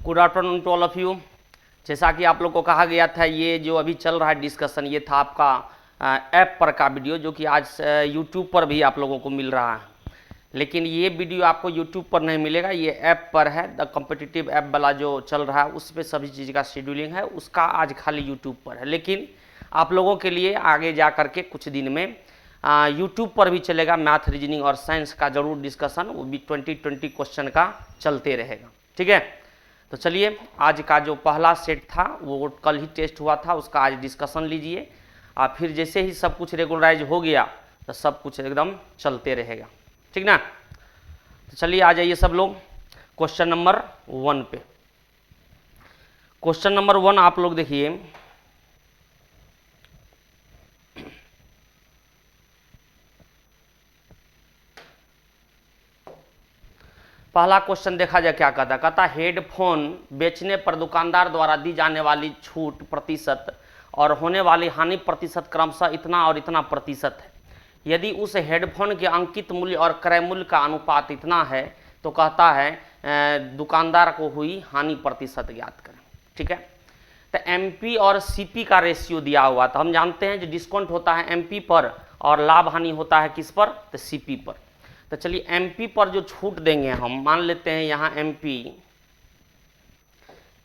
Good afternoon to all of you. जैसा कि आप लोग को कहा गया था, ये जो अभी चल रहा है डिस्कशन, ये था आपका ऐप पर का वीडियो, जो कि आज यूट्यूब पर भी आप लोगों को मिल रहा है। लेकिन ये वीडियो आपको यूट्यूब पर नहीं मिलेगा, ये ऐप पर है। द कॉम्पिटिटिव ऐप वाला जो चल रहा है उस पर सभी चीज़ का शेड्यूलिंग है, उसका आज खाली यूट्यूब पर है। लेकिन आप लोगों के लिए आगे जा कर के कुछ दिन में यूट्यूब पर भी चलेगा। मैथ, रीजनिंग और साइंस का जरूर डिस्कशन, वो भी 20-20 क्वेश्चन का चलते रहेगा। ठीक है, तो चलिए आज का जो पहला सेट था वो कल ही टेस्ट हुआ था, उसका आज डिस्कशन लीजिए। और फिर जैसे ही सब कुछ रेगुलराइज हो गया तो सब कुछ एकदम चलते रहेगा। ठीक ना, तो चलिए आ जाइए सब लोग क्वेश्चन नंबर 1 पे। क्वेश्चन नंबर 1 आप लोग देखिए, पहला क्वेश्चन देखा जाए क्या कहता। कहता हेडफोन बेचने पर दुकानदार द्वारा दी जाने वाली छूट प्रतिशत और होने वाली हानि प्रतिशत क्रमशः इतना और इतना प्रतिशत है। यदि उस हेडफोन के अंकित मूल्य और क्रय मूल्य का अनुपात इतना है तो कहता है दुकानदार को हुई हानि प्रतिशत ज्ञात करें। ठीक है, तो एमपी और सीपी का रेशियो दिया हुआ, तो हम जानते हैं जो डिस्काउंट होता है एमपी पर और लाभ हानि होता है किस पर, तो सीपी पर। तो चलिए एमपी पर जो छूट देंगे हम मान लेते हैं यहाँ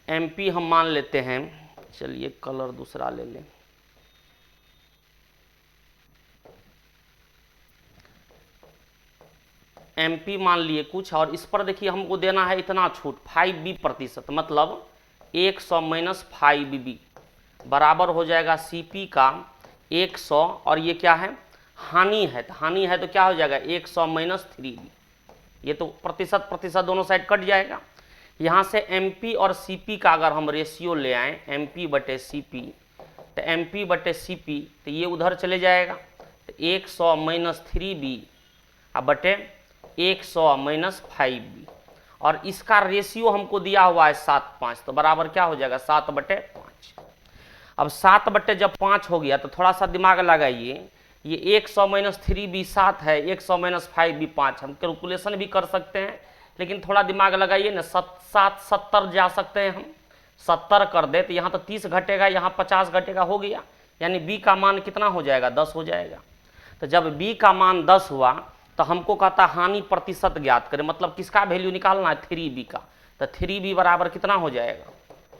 एमपी हम मान लेते हैं। चलिए कलर दूसरा ले लें। एमपी मान लिए कुछ, और इस पर देखिए हमको देना है इतना छूट 5B%, मतलब 100 माइनस 5B बराबर हो जाएगा सीपी का 100, और ये क्या है हानि है, तो हानि है तो क्या हो जाएगा 100 माइनस 3B। ये तो प्रतिशत प्रतिशत दोनों साइड कट जाएगा। यहाँ से एमपी और सीपी का अगर हम रेशियो ले आए एमपी बटे सीपी, तो एमपी बटे सीपी तो ये उधर चले जाएगा, तो 100 माइनस 3B अब बटे 100 माइनस 5B, और इसका रेशियो हमको दिया हुआ है 7:5, तो बराबर क्या हो जाएगा 7/5। अब 7 जब 5 हो गया तो थोड़ा सा दिमाग लगाइए, ये 100 माइनस 3B 7 है, 100 माइनस 5B 5, हम कैलकुलेशन भी कर सकते हैं, लेकिन थोड़ा दिमाग लगाइए ना। 7 70 जा सकते हैं हम, 70 कर दे तो यहाँ तो 30 घटेगा, यहाँ 50 घटेगा, हो गया। यानी B का मान कितना हो जाएगा 10 हो जाएगा। तो जब B का मान 10 हुआ तो हमको कहता हानि प्रतिशत ज्ञात करें, मतलब किसका वैल्यू निकालना है 3B का, तो 3B बराबर कितना हो जाएगा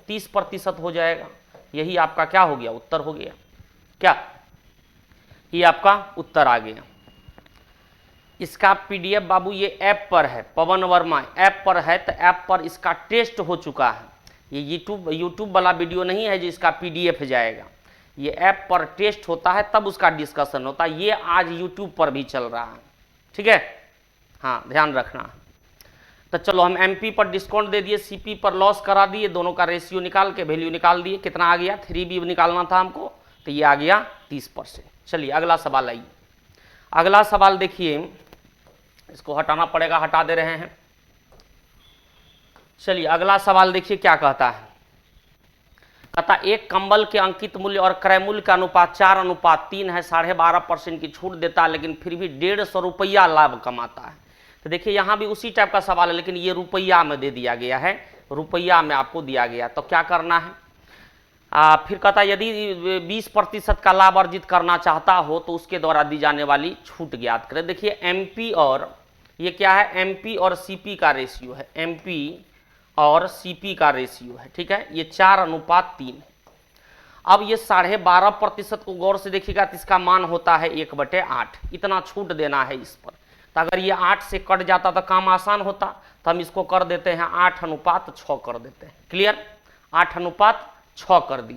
30% हो जाएगा। यही आपका क्या हो गया उत्तर हो गया। क्या ये आपका उत्तर आ गया। इसका पीडीएफ बाबू ये ऐप पर है, पवन वर्मा ऐप पर है, तो ऐप पर इसका टेस्ट हो चुका है। ये यूट्यूब वाला वीडियो नहीं है जो इसका पीडीएफ जाएगा, ये ऐप पर टेस्ट होता है तब उसका डिस्कशन होता है। ये आज यूट्यूब पर भी चल रहा है। ठीक है, हाँ ध्यान रखना। तो चलो हम एमपी पर डिस्काउंट दे दिए, सीपी पर लॉस करा दिए, दोनों का रेशियो निकाल के वैल्यू निकाल दिए। कितना आ गया 3B निकालना था हमको, तो ये आ गया 30%। चलिए अगला सवाल आइए। अगला सवाल देखिए, इसको हटाना पड़ेगा, हटा दे रहे हैं। चलिए अगला सवाल देखिए क्या कहता है। कहता एक कंबल के अंकित मूल्य और क्रय मूल्य का अनुपात 4:3 है, 12.5% की छूट देता है, लेकिन फिर भी 150 रुपया लाभ कमाता है। तो देखिए यहाँ भी उसी टाइप का सवाल है, लेकिन ये रुपया में दे दिया गया है, रुपया में आपको दिया गया, तो क्या करना है। फिर कहता यदि 20% का लाभ अर्जित करना चाहता हो तो उसके द्वारा दी जाने वाली छूट ज्ञात करें। देखिए एमपी और ये क्या है, एमपी और सीपी का रेशियो है, एमपी और सीपी का रेशियो है। ठीक है, ये 4:3 है। अब ये 12.5% को गौर से देखिएगा तो इसका मान होता है 1/8, इतना छूट देना है इस पर। तो अगर ये 8 से कट जाता तो काम आसान होता, तो हम इसको कर देते हैं 8:6 कर देते हैं। क्लियर, 8:6 कर दी।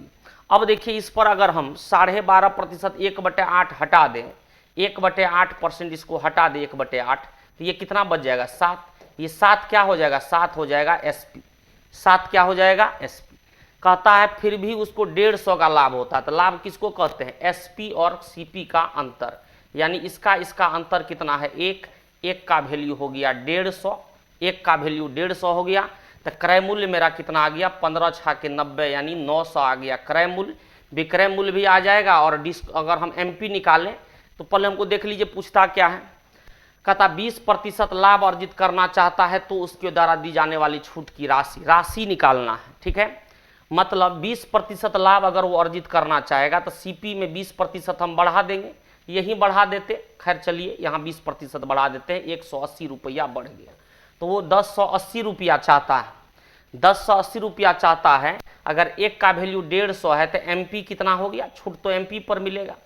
अब देखिए इस पर अगर हम 12.5% 1/8 हटा दें, 1/8% इसको हटा दें 1/8, तो ये कितना बच जाएगा 7। ये 7 क्या हो जाएगा 7 हो जाएगा एसपी, 7 क्या हो जाएगा एसपी। कहता है फिर भी उसको 150 का लाभ होता है, तो लाभ किसको कहते हैं एसपी और सीपी का अंतर, यानी इसका अंतर कितना है 1 का वैल्यू हो गया 150, 1 का वैल्यू 150 हो गया। तो क्रय मूल्य मेरा कितना आ गया 15×6 = 90, यानी 900 आ गया क्रय मूल्य। विक्रय मूल्य भी आ जाएगा, और अगर हम एमपी निकालें तो पहले हमको देख लीजिए पूछता क्या है। कहता 20% लाभ अर्जित करना चाहता है तो उसके द्वारा दी जाने वाली छूट की राशि निकालना है। ठीक है, मतलब 20% लाभ अगर वो अर्जित करना चाहेगा तो सीपी में 20% हम बढ़ा देंगे, यही बढ़ा देते। खैर चलिए यहाँ 20% बढ़ा देते हैं, 180 रुपया बढ़ गया तो वो 1080 रुपया चाहता है। 1080 रुपया चाहता है। अगर एक का वैल्यू 150 है तो एमपी कितना हो गया, छूट तो एमपी पर मिलेगा।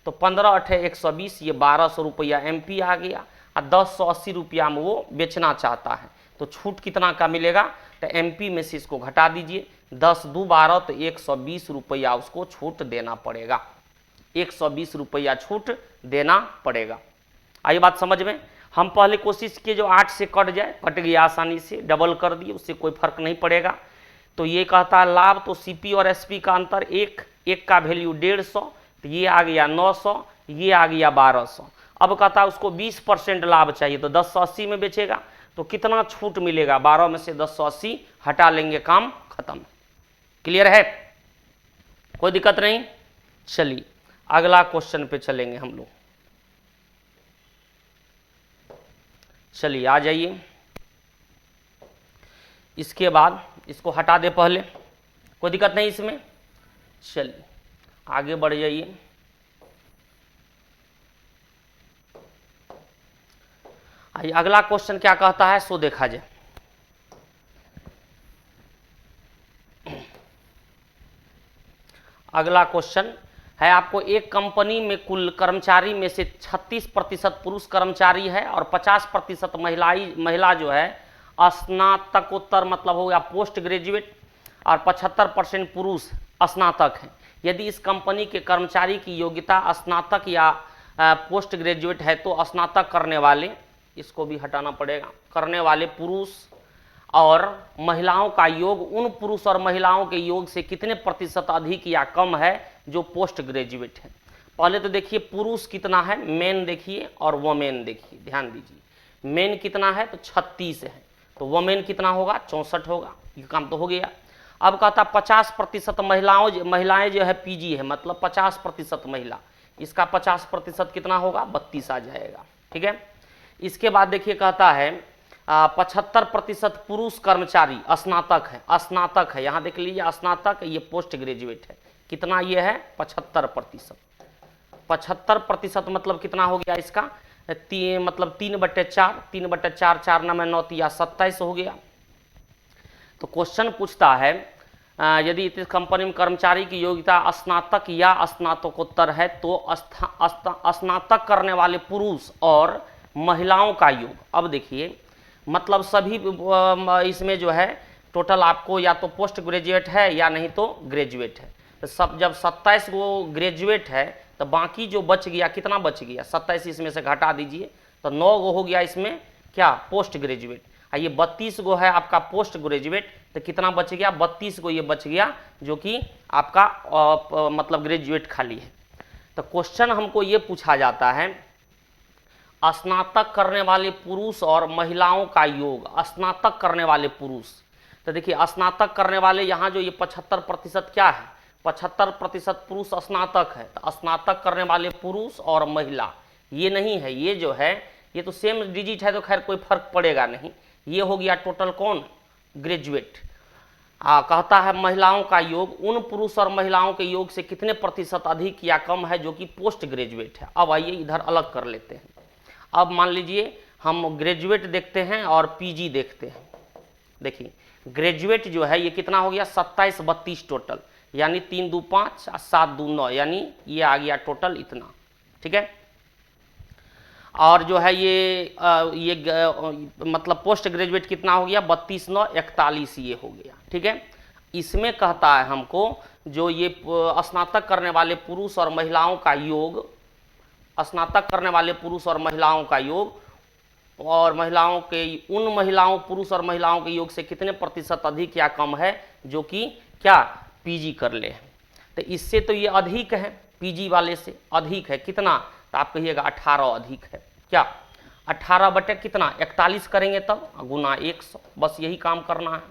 तो 15 × 8 = 120, ये 1200 रुपया एमपी आ गया और 1080 रुपया में वो बेचना चाहता है। तो छूट कितना का मिलेगा, तो एमपी में से इसको घटा दीजिए, 10 × 2 = 12, तो 120 रुपया उसको छूट देना पड़ेगा। 120 रुपया छूट देना पड़ेगा। आई बात समझ में। हम पहले कोशिश किए जो 8 से कट जाए, कट गया आसानी से, डबल कर दिए, उससे कोई फर्क नहीं पड़ेगा। तो ये कहता है लाभ, तो सीपी और एसपी का अंतर एक का वैल्यू 150, तो ये आ गया 900, ये आ गया 1200। अब कहता है उसको 20% लाभ चाहिए, तो 1080 में बेचेगा तो कितना छूट मिलेगा, 12 में से 1080 हटा लेंगे, काम खत्म। क्लियर है, कोई दिक्कत नहीं। चलिए अगला क्वेश्चन पे चलेंगे हम लोग। चलिए आ जाइए, इसके बाद इसको हटा दे पहले, कोई दिक्कत नहीं इसमें। चलिए आगे बढ़ जाइए। आइए अगला क्वेश्चन क्या कहता है सो देखा जाए। अगला क्वेश्चन है, आपको एक कंपनी में कुल कर्मचारी में से 36% पुरुष कर्मचारी है और 50% महिला जो है स्नातकोत्तर, मतलब हो गया पोस्ट ग्रेजुएट, और 75% पुरुष स्नातक हैं। यदि इस कंपनी के कर्मचारी की योग्यता स्नातक या पोस्ट ग्रेजुएट है तो स्नातक करने वाले, इसको भी हटाना पड़ेगा, करने वाले पुरुष और महिलाओं का योग उन पुरुष और महिलाओं के योग से कितने प्रतिशत अधिक या कम है जो पोस्ट ग्रेजुएट है। पहले तो देखिए पुरुष कितना है, मेन देखिए, और वोमेन देखिए, ध्यान दीजिए। मेन कितना है तो 36 है, तो वोमेन कितना होगा 64 होगा, ये काम तो हो गया। अब कहता 50% महिलाएं जो है पीजी है, मतलब 50% महिला, इसका 50% कितना होगा 32 आ जाएगा। ठीक है, इसके बाद देखिए कहता है 75% पुरुष कर्मचारी स्नातक है, यहाँ देख लीजिए स्नातक, ये पोस्ट ग्रेजुएट है, कितना ये है 75%। 75% मतलब कितना हो गया इसका, मतलब 3/4, 3/4, 4 9 9 या 27 हो गया। तो क्वेश्चन पूछता है यदि इस कंपनी में कर्मचारी की योग्यता स्नातक या स्नातकोत्तर है तो स्नातक करने वाले पुरुष और महिलाओं का योग। अब देखिए मतलब सभी इसमें जो है टोटल आपको या तो पोस्ट ग्रेजुएट है या नहीं तो ग्रेजुएट है। तो सब जब 27 गो ग्रेजुएट है तो बाकी जो बच गया, कितना बच गया 27 इसमें से घटा दीजिए तो 9 गो हो गया इसमें क्या पोस्ट ग्रेजुएट। ये 32 गो है आपका पोस्ट ग्रेजुएट, तो कितना बच गया 32 गो ये बच गया जो कि आपका मतलब ग्रेजुएट खाली है। तो क्वेश्चन हमको ये पूछा जाता है स्नातक करने वाले पुरुष और महिलाओं का योग, स्नातक करने वाले पुरुष। तो देखिए स्नातक करने वाले यहाँ जो ये 75% क्या है, 75% पुरुष स्नातक है, तो स्नातक करने वाले पुरुष और महिला ये नहीं है, ये जो है ये तो सेम डिजिट है तो खैर कोई फर्क पड़ेगा नहीं। ये हो गया टोटल कौन ग्रेजुएट। कहता है महिलाओं का योग उन पुरुष और महिलाओं के योग से कितने प्रतिशत अधिक या कम है जो कि पोस्ट ग्रेजुएट है। अब आइए इधर अलग कर लेते हैं। अब मान लीजिए हम ग्रेजुएट देखते हैं और पीजी देखते हैं। देखिए ग्रेजुएट जो है ये कितना हो गया 27 32 टोटल, यानी 3 2 5 7 2 9, यानी ये आ गया टोटल इतना। ठीक है, और जो है ये मतलब पोस्ट ग्रेजुएट कितना हो गया 32 9 41 ये हो गया। ठीक है, इसमें कहता है हमको जो ये स्नातक करने वाले पुरुष और महिलाओं का योग, स्नातक करने वाले पुरुष और महिलाओं का योग और महिलाओं के उन महिलाओं पुरुष और महिलाओं के योग से कितने प्रतिशत अधिक या कम है जो कि क्या पीजी कर ले। तो इससे तो ये अधिक है, पीजी वाले से अधिक है, कितना तो आप कहिएगा 18 अधिक है। क्या 18 बटे कितना 41 करेंगे तब गुना 100, बस यही काम करना है।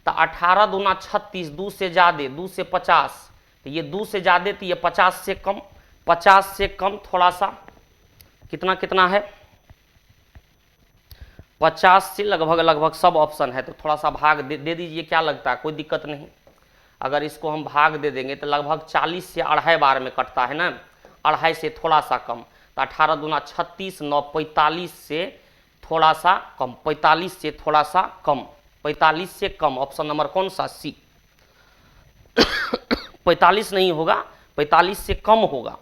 तो 18 दूना 36, 2 से ज़्यादा 2 से 50, तो ये 2 से ज़्यादा तो ये 50 से कम, 50 से कम थोड़ा सा कितना कितना है 50 से लगभग लगभग सब ऑप्शन है, तो थोड़ा सा भाग दे दीजिए, क्या लगता है, कोई दिक्कत नहीं। अगर इसको हम भाग दे देंगे तो लगभग 40 से अढ़ाई बार में कटता है ना, अढ़ाई से थोड़ा सा कम, तो 18 दूना 36, 9 45 से थोड़ा सा कम, 45 से थोड़ा सा कम, 45 से कम, ऑप्शन नंबर कौन सा, सी। 45 नहीं होगा, 45 से कम होगा,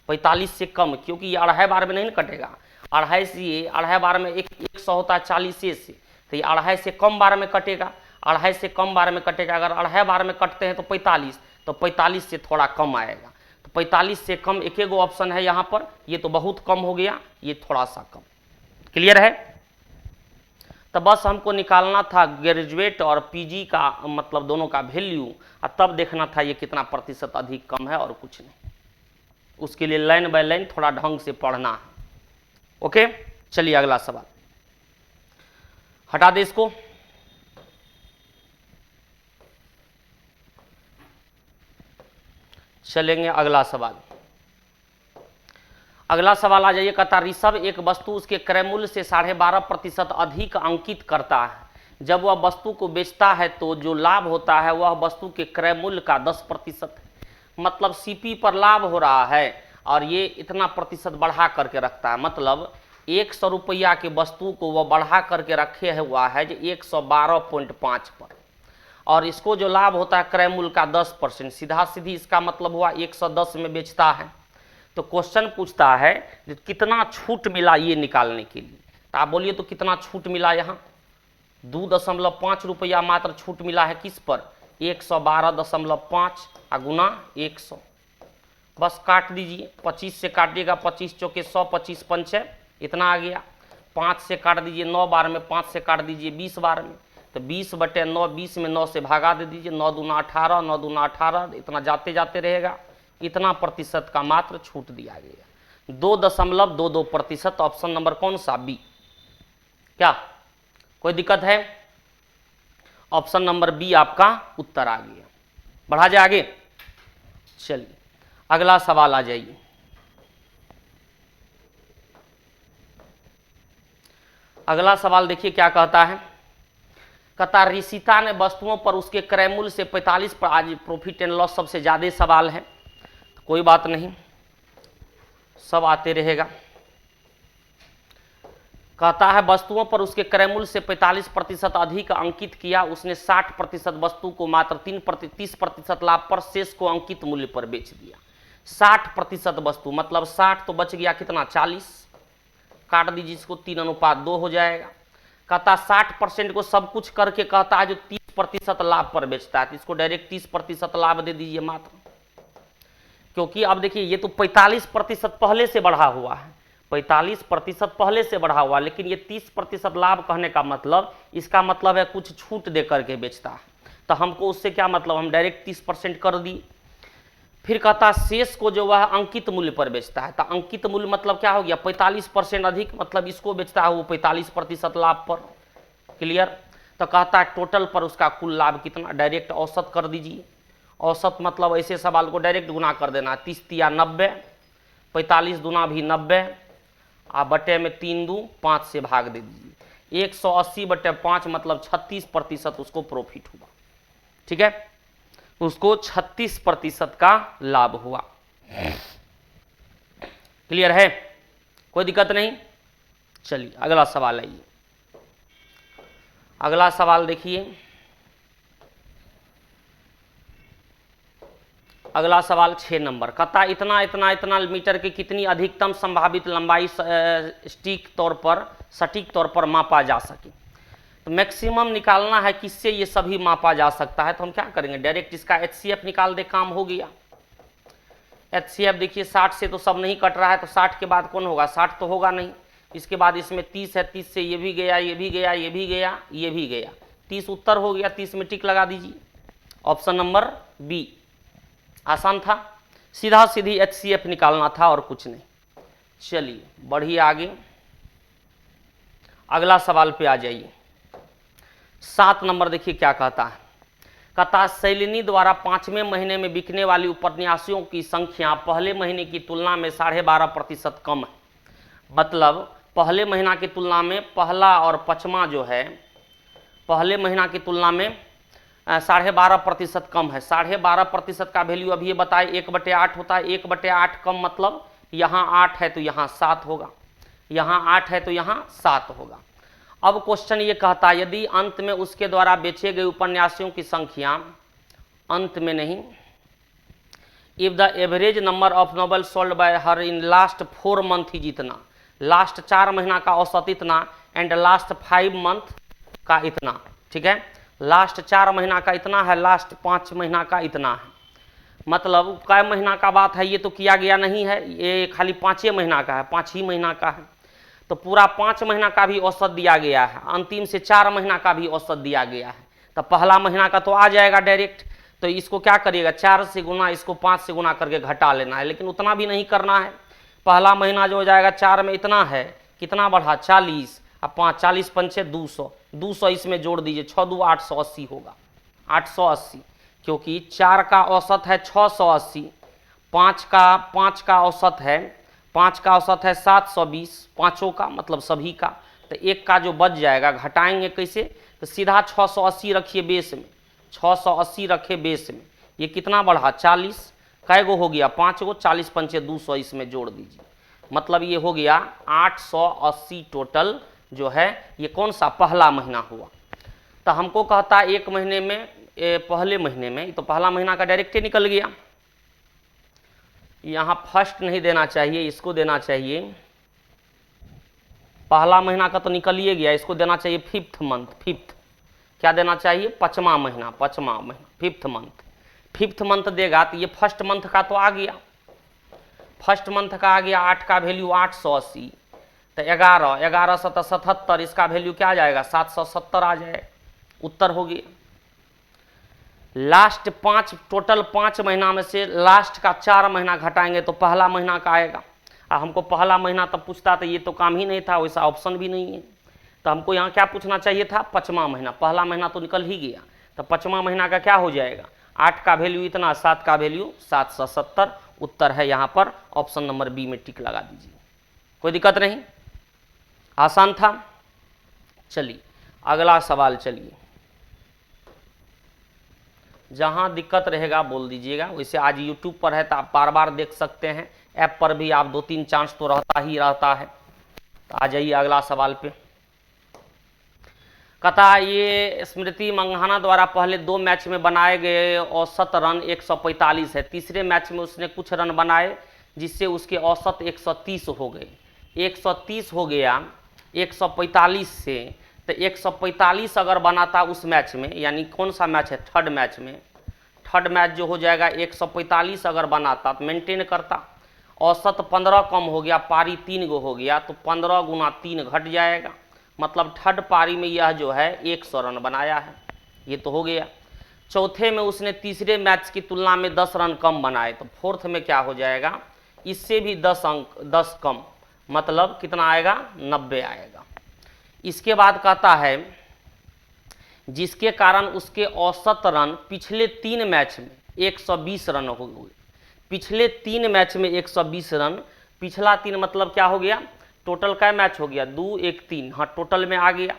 45 से कम, क्योंकि ये अढ़ाई बार में नहीं कटेगा। अढ़ाई से ये अढ़ाई बार में 100 होता है 40 से, तो ये अढ़ाई से कम बार में कटेगा, अढ़ाई से कम बार में कटेगा। अगर अढ़ाई बार में कटते हैं तो 45, तो 45 से थोड़ा कम आएगा, तो 45 से कम एक एगो ऑप्शन है यहाँ पर, ये तो बहुत कम हो गया, ये थोड़ा सा कम। क्लियर है? तो बस हमको निकालना था ग्रेजुएट और पीजी का मतलब दोनों का वैल्यू, और तब देखना था ये कितना प्रतिशत अधिक कम है, और कुछ नहीं। उसके लिए लाइन बाय लाइन थोड़ा ढंग से पढ़ना है। ओके, चलिए अगला सवाल, हटा दे इसको। चलेंगे अगला सवाल। अगला सवाल आ जाइए, कहता ऋषभ एक वस्तु उसके क्रय मूल्य से 12.5% अधिक अंकित करता है। जब वह वस्तु को बेचता है तो जो लाभ होता है वह वस्तु के क्रय मूल्य का 10% है। मतलब सीपी पर लाभ हो रहा है और ये इतना प्रतिशत बढ़ा करके रखता है। मतलब 100 रुपया के वस्तु को वह बढ़ा करके रखे हुआ है जो 112.5 पर, और इसको जो लाभ होता है क्रय मूल्य का 10%। सीधा सीधी इसका मतलब हुआ 110 में बेचता है। तो क्वेश्चन पूछता है कि कितना छूट मिला ये निकालने के लिए। तो आप बोलिए तो कितना छूट मिला, यहाँ 2.5 रुपया मात्र छूट मिला है किस पर, 112.5 गुना 100। बस काट दीजिए, 25 से काटिएगा, 25 चौके 100, 25 पंचे इतना आ गया। 5 से काट दीजिए 9 बार में, 5 से काट दीजिए 20 बार में, तो 20/9, 20 में 9 से भागा दे दीजिए, 9 दूना 18, 9 दूना 18, इतना जाते जाते रहेगा। इतना प्रतिशत का मात्र छूट दिया गया, 2.22%। ऑप्शन नंबर कौन सा, बी। क्या कोई दिक्कत है? ऑप्शन नंबर बी आपका उत्तर आ गया। बढ़ा जाए आगे, चलिए अगला सवाल आ जाइए। अगला सवाल देखिए क्या कहता है। कहता ऋषिता ने वस्तुओं पर उसके क्रय मूल्य से 45 पर, आज प्रॉफिट एंड लॉस सबसे ज़्यादा सवाल है, तो कोई बात नहीं, सब आते रहेगा। कहता है वस्तुओं पर उसके क्रय मूल्य से 45% अधिक अंकित किया, उसने 60% वस्तु को मात्र 30% लाभ पर, शेष को अंकित मूल्य पर बेच दिया। 60% वस्तु मतलब 60 तो बच गया कितना, 40, काट दीजिए इसको, 3:2 हो जाएगा। कहता 60% को सब कुछ करके कहता है जो 30% लाभ पर बेचता है, तो इसको डायरेक्ट 30% लाभ दे दीजिए मात्र, क्योंकि अब देखिए ये तो 45% पहले से बढ़ा हुआ है, 45% पहले से बढ़ा हुआ, लेकिन ये 30% लाभ कहने का मतलब, इसका मतलब है कुछ छूट दे करके बेचता है। तो हमको उससे क्या मतलब, हम डायरेक्ट 30% कर दिए। फिर कहता शेष को जो वह अंकित मूल्य पर बेचता है, तो अंकित मूल्य मतलब क्या हो गया, 45% अधिक, मतलब इसको बेचता है वो 45% लाभ पर। क्लियर? तो कहता है टोटल पर उसका कुल लाभ कितना, डायरेक्ट औसत कर दीजिए। औसत मतलब ऐसे सवाल को डायरेक्ट गुना कर देना, 30 तिया 90, 45 दूना भी 90, आ बटे में 3 दूं 5 से भाग दे दीजिए, 180/5 मतलब 36% उसको प्रॉफिट हुआ। ठीक है, उसको 36% का लाभ हुआ। क्लियर है, कोई दिक्कत नहीं। चलिए अगला सवाल आइए। अगला सवाल देखिए, अगला सवाल 6 नंबर। कहता इतना इतना इतना मीटर की कितनी अधिकतम संभावित लंबाई सटीक तौर पर मापा जा सके। तो मैक्सिमम निकालना है, किससे ये सभी मापा जा सकता है, तो हम क्या करेंगे, डायरेक्ट इसका HCF निकाल दे, काम हो गया। HCF देखिए 60 से तो सब नहीं कट रहा है, तो 60 के बाद कौन होगा, 60 तो होगा नहीं। इसके बाद इसमें 30 है, 30 से ये भी गया, ये भी गया, ये भी गया, ये भी गया, 30 उत्तर हो गया, 30 में टिक लगा दीजिए। ऑप्शन नंबर बी, आसान था, सीधा सीधी HCF निकालना था और कुछ नहीं। चलिए बढ़िए आगे, अगला सवाल पे आ जाइए। 7 नंबर देखिए क्या कहता है। कहता शैलिनी द्वारा 5वें महीने में बिकने वाली उपन्यासों की संख्या पहले महीने की तुलना में 12.5% कम है। मतलब पहले महीना की तुलना में पहला और पचमा जो है पहले महीना की तुलना में 12.5% कम है। 12.5% का वैल्यू अभी ये बताए 1/8 होता है। 1/8 कम मतलब यहाँ 8 है तो यहाँ 7 होगा, यहाँ 8 है तो यहाँ 7 होगा। अब क्वेश्चन ये कहता है यदि अंत में उसके द्वारा बेचे गए उपन्यासों की संख्या, अंत में नहीं, if the average number of novel sold by her in last 4 month ही इतना, लास्ट 4 महीना का औसत इतना, एंड लास्ट 5 मंथ का इतना, ठीक है। लास्ट 4 महीना का इतना है, लास्ट 5 महीना का इतना है। मतलब कै महीना का बात है ये तो किया गया नहीं है, ये खाली 5 महीना का है, 5 ही महीना का है। तो पूरा 5 महीना का भी औसत दिया गया है, अंतिम से 4 महीना का भी औसत दिया गया है। तो पहला महीना का तो आ जाएगा डायरेक्ट, तो इसको क्या करिएगा 4 से गुना, इसको 5 से गुना करके घटा लेना है, लेकिन उतना भी नहीं करना है। पहला महीना जो हो जाएगा 4 में इतना है, कितना बढ़ा 40, अब 5 40 पंचे 200, 200 इसमें जोड़ दीजिए, 6 2 880 होगा, 880, क्योंकि 4 का औसत है 680, 5 का औसत है 720, पाँचों का मतलब सभी का, तो एक का जो बच जाएगा घटाएंगे कैसे, तो सीधा 680 रखिए बेस में, 680 रखे बेस में, ये कितना बढ़ा 40, कै गो हो गया 5 गो, 40 पंचे 200 इसमें जोड़ दीजिए, मतलब ये हो गया 880 टोटल जो है। ये कौन सा पहला महीना हुआ। तो हमको कहता है एक महीने में, पहले महीने में, तो पहला महीना का डायरेक्ट ही निकल गया, यहाँ फर्स्ट नहीं देना चाहिए, इसको देना चाहिए, पहला महीना का तो निकल ही गया, इसको देना चाहिए 5th मंथ, 5th क्या देना चाहिए, 5वां महीना, 5वां महीना 5th मंथ, 5th मंथ देगा तो ये फर्स्ट मंथ का तो आ गया, फर्स्ट मंथ का आ गया, 8 का वैल्यू 880, तो 11 7 77, इसका वैल्यू क्या आ जाएगा 770 आ जाएगा, उत्तर हो गया। लास्ट 5 टोटल 5 महीना में से लास्ट का 4 महीना घटाएंगे तो पहला महीना का आएगा। हमको पहला महीना तब पूछता तो ये तो काम ही नहीं था, वैसा ऑप्शन भी नहीं है, तो हमको यहाँ क्या पूछना चाहिए था 5वां महीना। पहला महीना तो निकल ही गया, तो 5वां महीना का क्या हो जाएगा, 8 का वैल्यू इतना, 7 का वैल्यू 770, उत्तर है यहाँ पर ऑप्शन नंबर बी में टिक लगा दीजिए। कोई दिक्कत नहीं, आसान था। चलिए अगला सवाल, चलिए जहाँ दिक्कत रहेगा बोल दीजिएगा। वैसे आज यूट्यूब पर है तो आप बार बार देख सकते हैं, ऐप पर भी आप 2-3 चांस तो रहता ही रहता है। तो आ जाइए अगला सवाल पे। कहता ये स्मृति मंघाना द्वारा पहले 2 मैच में बनाए गए औसत रन 145 है, तीसरे मैच में उसने कुछ रन बनाए जिससे उसके औसत 130 हो गए। 130 हो गया 145 से, तो 145 अगर बनाता उस मैच में, यानी कौन सा मैच है, थर्ड मैच में, थर्ड मैच जो हो जाएगा 145 अगर बनाता तो मेंटेन करता, औसत 15 कम हो गया, पारी 3 गो हो गया, तो 15 गुना 3 घट जाएगा, मतलब थर्ड पारी में यह जो है 100 रन बनाया है, ये तो हो गया। चौथे में उसने तीसरे मैच की तुलना में 10 रन कम बनाए, तो फोर्थ में क्या हो जाएगा, इससे भी 10 कम, मतलब कितना आएगा 90 आएगा। इसके बाद कहता है जिसके कारण उसके औसत रन पिछले 3 मैच में 120 रन हो गए, पिछले 3 मैच में 120 रन, पिछला 3 मतलब क्या हो गया, टोटल का मैच हो गया 2 1 3, हाँ टोटल में आ गया।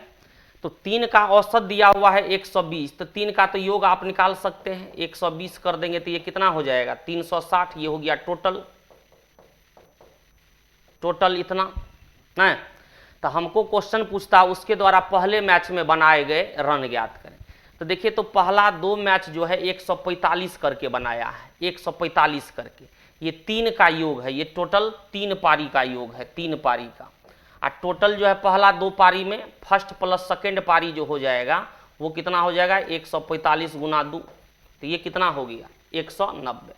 तो 3 का औसत दिया हुआ है 120, तो 3 का तो योग आप निकाल सकते हैं, 120 कर देंगे तो ये कितना हो जाएगा 360, ये हो गया टोटल, टोटल इतना है। तो हमको क्वेश्चन पूछता उसके द्वारा पहले मैच में बनाए गए रन ज्ञात करें। तो देखिए, तो पहला 2 मैच जो है 145 करके बनाया है, 145 करके, ये 3 का योग है, ये टोटल 3 पारी का योग है, 3 पारी का। और टोटल जो है पहला 2 पारी में फर्स्ट प्लस सेकेंड पारी जो हो जाएगा वो कितना हो जाएगा 145 गुना 2, तो ये कितना हो गया 190।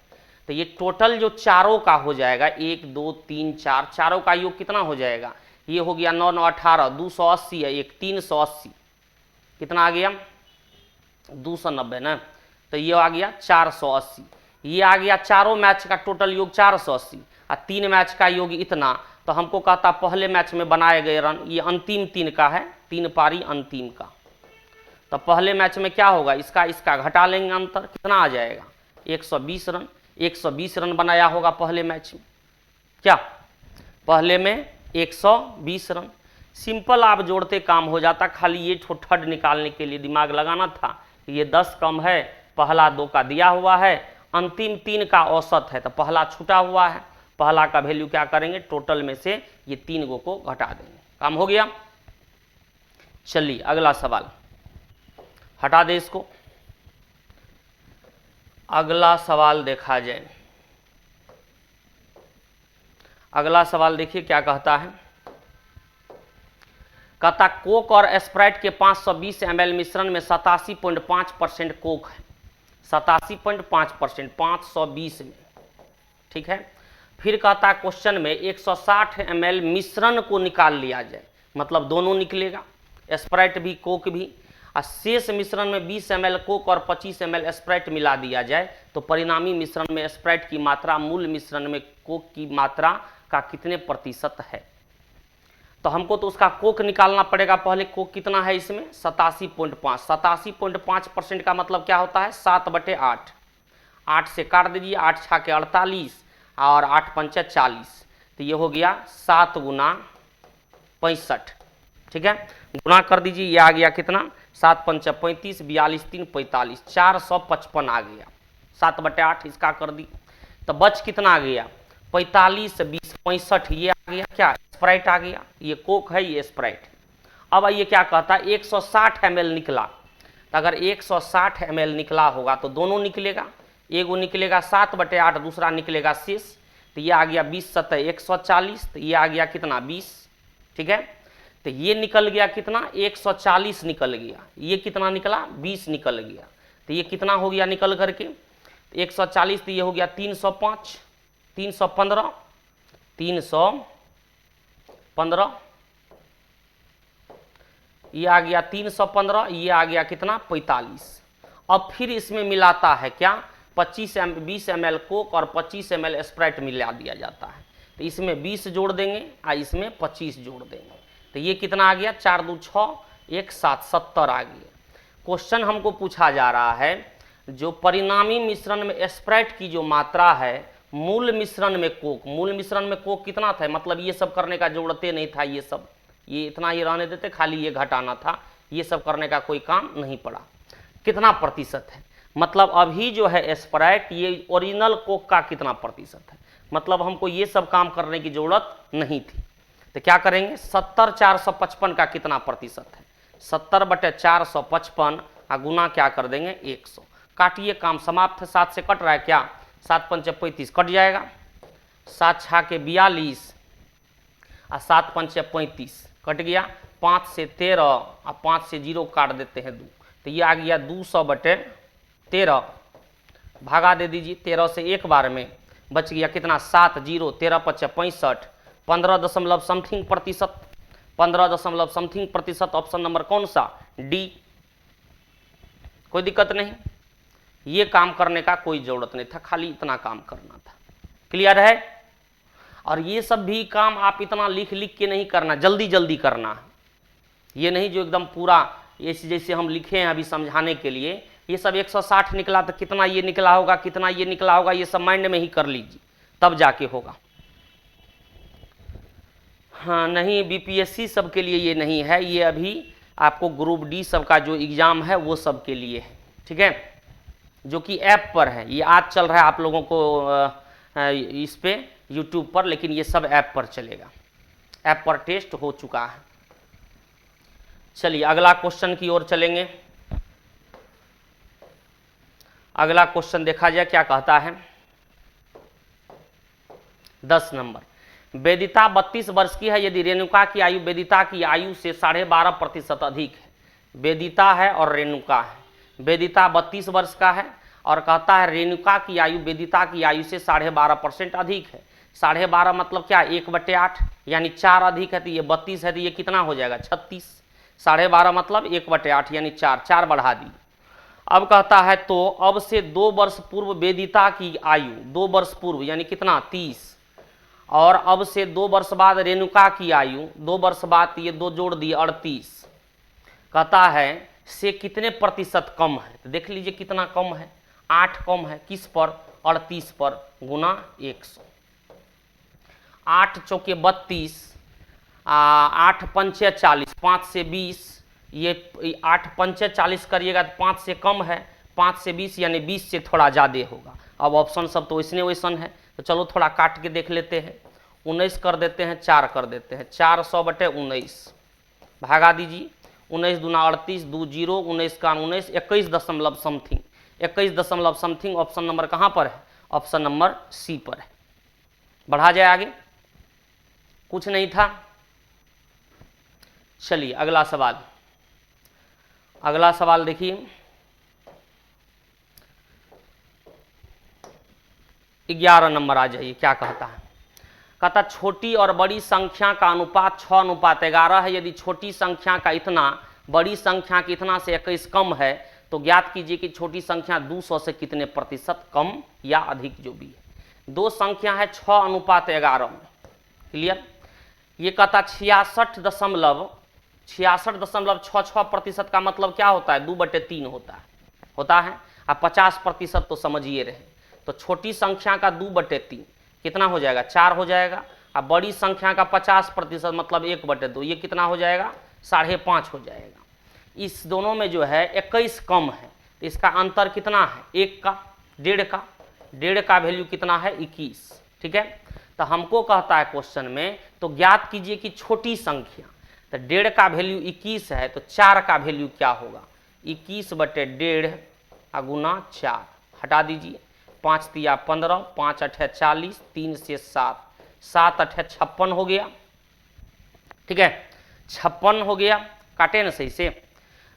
तो ये टोटल जो चारों का हो जाएगा 1 2 3 4, चारों का योग कितना हो जाएगा, ये हो गया 9 9 18, 280 है, 1 380, कितना आ गया 290 ना, तो ये आ गया 480, ये आ गया चारों मैच का टोटल योग 480 और 3 मैच का योग इतना। तो हमको कहता पहले मैच में बनाए गए रन, ये अंतिम 3 का है, 3 पारी अंतिम का। तो पहले मैच में क्या होगा, इसका घटा लेंगे, अंतर कितना आ जाएगा 120 रन, 120 रन बनाया होगा पहले मैच में, क्या पहले में 120 रन। सिंपल, आप जोड़ते काम हो जाता, खाली ये ठोठड निकालने के लिए दिमाग लगाना था। ये 10 कम है, पहला 2 का दिया हुआ है, अंतिम 3 का औसत है, तो पहला छूटा हुआ है, पहला का वैल्यू क्या करेंगे, टोटल में से ये 3 गो को घटा देंगे। काम हो गया। चलिए अगला सवाल, हटा दे इसको। अगला सवाल देखा जाए। अगला सवाल देखिए क्या कहता है। कहता कोक और स्प्राइट के 520 ml मिश्रण में 87.5% कोक है, 87.5%, 520 में, ठीक है। फिर कहता है क्वेश्चन में 160 ml मिश्रण को निकाल लिया जाए, मतलब दोनों निकलेगा, स्प्राइट भी कोक भी, और शेष मिश्रण में 20 ml कोक और 25 ml स्प्राइट मिला दिया जाए, तो परिणामी मिश्रण में स्प्राइट की मात्रा मूल मिश्रण में कोक की मात्रा का कितने प्रतिशत है। तो हमको तो उसका कोक निकालना पड़ेगा पहले। कोक कितना है इसमें, 87.5, 87.5% का मतलब क्या होता है, 7/8, 8 से काट दीजिए, 8 छा के 48 और 8 पंचा 40, तो ये हो गया 7 गुना 65, ठीक है। गुना कर दीजिए, ये आ गया कितना, 7 पंचा 35, 42 3 45, 455 आ गया, 7/8 इसका कर दी। तो बच कितना आ गया, 45 20 65, ये आ गया क्या, स्प्राइट आ गया। ये कोक है, ये स्प्राइट। अब आइए क्या कहता है, 160 ml निकला, तो अगर 160 ml निकला होगा तो दोनों निकलेगा, एगो निकलेगा 7/8, दूसरा निकलेगा शेष, तो ये आ गया 20 7 140, तो ये आ गया कितना 20, ठीक है। तो ये निकल गया कितना, 140 निकल गया, ये कितना निकला 20 निकल गया, तो ये कितना हो गया निकल करके 140, तो ये हो गया 305, 315, 315, ये आ गया 315, ये आ गया कितना 45। अब फिर इसमें मिलाता है क्या, 20 ml कोक और 25 ml स्प्राइट मिला दिया जाता है, तो इसमें 20 जोड़ देंगे और इसमें 25 जोड़ देंगे, तो ये कितना आ गया, 4 2 6 1 7 70 आ गया। क्वेश्चन हमको पूछा जा रहा है जो परिणामी मिश्रण में स्प्राइट की जो मात्रा है मूल मिश्रण में कोक, मूल मिश्रण में कोक कितना था, मतलब ये सब करने का जरूरत नहीं था, ये सब ये इतना ही रहने देते, खाली ये घटाना था, ये सब करने का कोई काम नहीं पड़ा। कितना प्रतिशत है, मतलब अभी जो है स्प्राइट ये ओरिजिनल कोक का कितना प्रतिशत है, मतलब हमको ये सब काम करने की जरूरत नहीं थी। तो क्या करेंगे, 70 455 का कितना प्रतिशत है, 70/455 और गुना क्या कर देंगे 100। काटिए, काम समाप्त है। 7 से कट रहा है क्या, 7 पंचे 35 कट जाएगा, 7 छा के 42 और 7 पंचे 35 कट गया, 5 से 13 और 5 से 0 काट देते हैं 2, तो ये आ गया 200/13, भागा दे दीजिए 13 से एक बार में, बच गया कितना 7 0, 13 5 65, 15 दशमलव समथिंग प्रतिशत, 15 दशमलव समथिंग प्रतिशत। ऑप्शन नंबर कौन सा, डी। कोई दिक्कत नहीं, ये काम करने का कोई जरूरत नहीं था, खाली इतना काम करना था। क्लियर है। और ये सब भी काम आप इतना लिख लिख के नहीं करना, जल्दी जल्दी करना है, ये नहीं जो एकदम पूरा ऐसे जैसे हम लिखे हैं अभी समझाने के लिए, ये सब 160 निकला तो कितना ये निकला होगा, कितना ये निकला होगा, ये सब माइंड में ही कर लीजिए, तब जाके होगा। हाँ नहीं, बीपीएससी सब के लिए ये नहीं है, ये अभी आपको ग्रुप डी सब का जो एग्ज़ाम है वो सब के लिए है, ठीक है, जो कि ऐप पर है। ये आज चल रहा है आप लोगों को इस पे यूट्यूब पर, लेकिन ये सब ऐप पर चलेगा, ऐप पर टेस्ट हो चुका है। चलिए अगला क्वेश्चन की ओर चलेंगे। अगला क्वेश्चन देखा जाए क्या कहता है। 10 नंबर, वेदिता 32 वर्ष की है, यदि रेणुका की आयु वेदिता की आयु से 12.5% अधिक है। वेदिता है और रेणुका है, वेदिता 32 वर्ष का है और कहता है रेणुका की आयु वेदिता की आयु से 12.5% अधिक है। 12.5 मतलब क्या, 1/8 यानी 4 अधिक है, तो ये 32 है, तो ये कितना हो जाएगा 36। 12.5 मतलब 1/8 यानी 4 बढ़ा दी। अब कहता है तो अब से 2 वर्ष पूर्व वेदिता की आयु, 2 वर्ष पूर्व यानी कितना 30, और अब से 2 वर्ष बाद रेणुका की आयु, 2 वर्ष बाद ये 2 जोड़ दिए 38, कहता है से कितने प्रतिशत कम है। तो देख लीजिए कितना कम है, 8 कम है, किस पर 38 पर, गुना 100। 8 चौके 32 8 पंचे 40, 5 से 20, ये 8 पंचे 40 करिएगा तो 5 से कम है, 5 से 20 यानी 20 से थोड़ा ज़्यादा होगा। अब ऑप्शन सब तो वैसने वैसन है, तो चलो थोड़ा काट के देख लेते हैं। 19 कर देते हैं, 4 कर देते हैं, 400/19 भागा दीजिए। 19 दूना 38, 2 0, 19 का 19, 21 दशमलव समथिंग, 21 दशमलव समथिंग ऑप्शन नंबर कहाँ पर है? ऑप्शन नंबर सी पर है। बढ़ा जाए आगे, कुछ नहीं था। चलिए अगला सवाल, अगला सवाल देखिए 11 नंबर आ जाइए। क्या कहता है? कहता छोटी और बड़ी संख्या का अनुपात 6:11 है। यदि छोटी संख्या का इतना, बड़ी संख्या के इतना से 21 कम है, तो ज्ञात कीजिए कि छोटी संख्या 200 से कितने प्रतिशत कम या अधिक जो भी है। दो संख्या है 6:11 में, क्लियर। ये कहता 66.66% का मतलब क्या होता है? 2/3 होता है। अब 50% तो समझिए रहे, तो छोटी संख्या का 2/3 कितना हो जाएगा? 4 हो जाएगा। अब बड़ी संख्या का 50% मतलब 1/2, ये कितना हो जाएगा? 5.5 हो जाएगा। इस दोनों में जो है 21 कम है, तो इसका अंतर कितना है? 1 का, 1.5 का वैल्यू कितना है? 21, ठीक है। तो हमको कहता है क्वेश्चन में, तो ज्ञात कीजिए कि छोटी संख्या, तो 1.5 का वैल्यू 21 है, तो 4 का वैल्यू क्या होगा? 21/1.5 गुना 4, हटा दीजिए। 5 तिया 15, 5 8 40, 3 से 7, 7 8 56 हो गया, ठीक है। 56 हो गया, काटे ना सही से,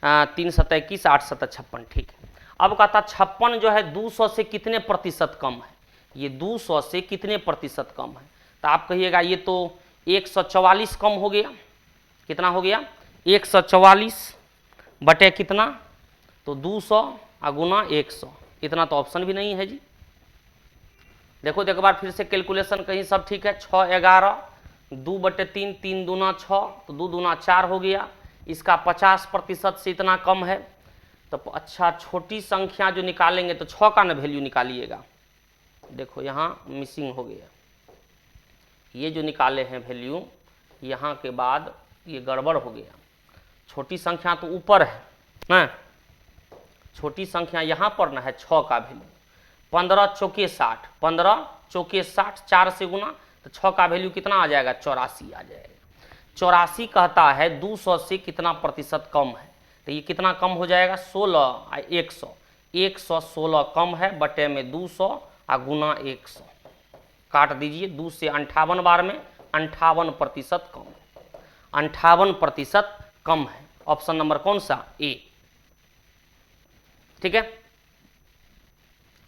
3 7 21, 8 7 56, ठीक है। अब कहता 56 जो है 200 से कितने प्रतिशत कम है? ये 200 से कितने प्रतिशत कम है? तो आप कहिएगा ये तो 144 कम हो गया। कितना हो गया? 144 बटे कितना? तो 200 गुना 100, इतना तो ऑप्शन भी नहीं है जी। देखो एक बार फिर से कैलकुलेशन, कहीं सब ठीक है। 6 11, 2/3, 3 दूना 6, तो 2 दूना 4 हो गया। इसका 50% से इतना कम है, तो अच्छा छोटी संख्या जो निकालेंगे तो 6 का न वैल्यू निकालिएगा। देखो यहाँ मिसिंग हो गया, ये जो निकाले हैं वैल्यू, यहाँ के बाद ये गड़बड़ हो गया। छोटी संख्या तो ऊपर है ना, छोटी संख्या यहाँ पर ना है 6 का वैल्यू। 15 चौके 60, 15 चौके 60, 4 से गुना, तो 6 का वैल्यू कितना आ जाएगा? 84 आ जाएगा। 84 कहता है 200 से कितना प्रतिशत कम है, तो ये कितना कम हो जाएगा? 16 100, 116 कम है, बटे में 200 गुना 100, काट दीजिए। 2 से 58 बार में 58% कम है, 58% कम है। ऑप्शन नंबर कौन सा? ए, ठीक है।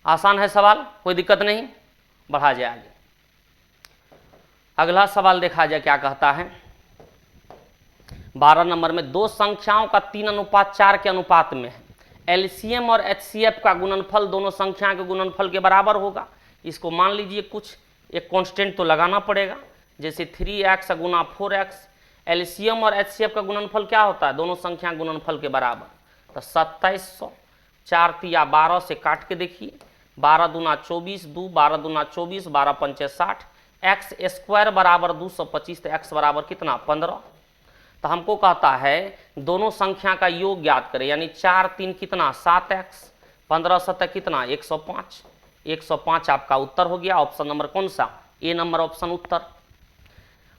आसान है सवाल, कोई दिक्कत नहीं। बढ़ा जाए आगे, अगला सवाल देखा जाए क्या कहता है। 12 नंबर में दो संख्याओं का 3:4 के अनुपात में है। एलसीएम और एचसीएफ का गुणनफल दोनों संख्या के गुणनफल के बराबर होगा। इसको मान लीजिए कुछ एक कांस्टेंट तो लगाना पड़ेगा, जैसे 3x गुना 4x। एलसीएम और एचसीएफ का गुणनफल क्या होता है? दोनों संख्या गुणनफल के बराबर, तो 2700। 4 तिया 12 से काट के देखिए, 12 दूना 24, 2 12 दूना 24, 12 पंचे 60, एक्स स्क्वायर बराबर 225, तो एक्स बराबर कितना? 15। तो हमको कहता है दोनों संख्या का योग ज्ञात करें, यानी 4 3 कितना? 7x, 15 7 कितना? 105। 105 आपका उत्तर हो गया। ऑप्शन नंबर कौन सा? ए नंबर ऑप्शन उत्तर।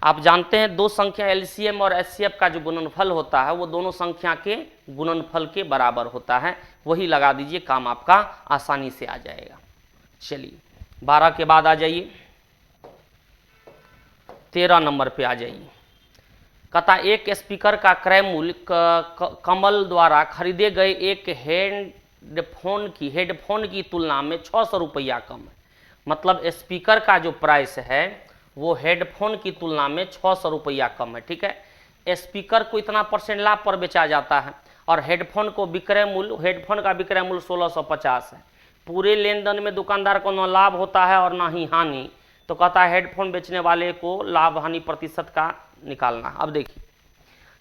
आप जानते हैं दो संख्या एलसीएम और एचसीएफ का जो गुणनफल होता है वो दोनों संख्या के गुणनफल के बराबर होता है। वही लगा दीजिए, काम आपका आसानी से आ जाएगा। चलिए 12 के बाद आ जाइए, 13 नंबर पे आ जाइए। कहता एक स्पीकर का क्रय मूल्य कमल द्वारा खरीदे गए एक हेडफोन की तुलना में 600 रुपया कम है। मतलब स्पीकर का जो प्राइस है वो हेडफोन की तुलना में 600 रुपया कम है, ठीक है। स्पीकर को इतना % लाभ पर बेचा जाता है और हेडफोन का विक्रय मूल्य 1650 है। पूरे लेन देन में दुकानदार को न लाभ होता है और ना ही हानि। तो कहता है हेडफोन बेचने वाले को लाभ हानि प्रतिशत का निकालना। अब देखिए,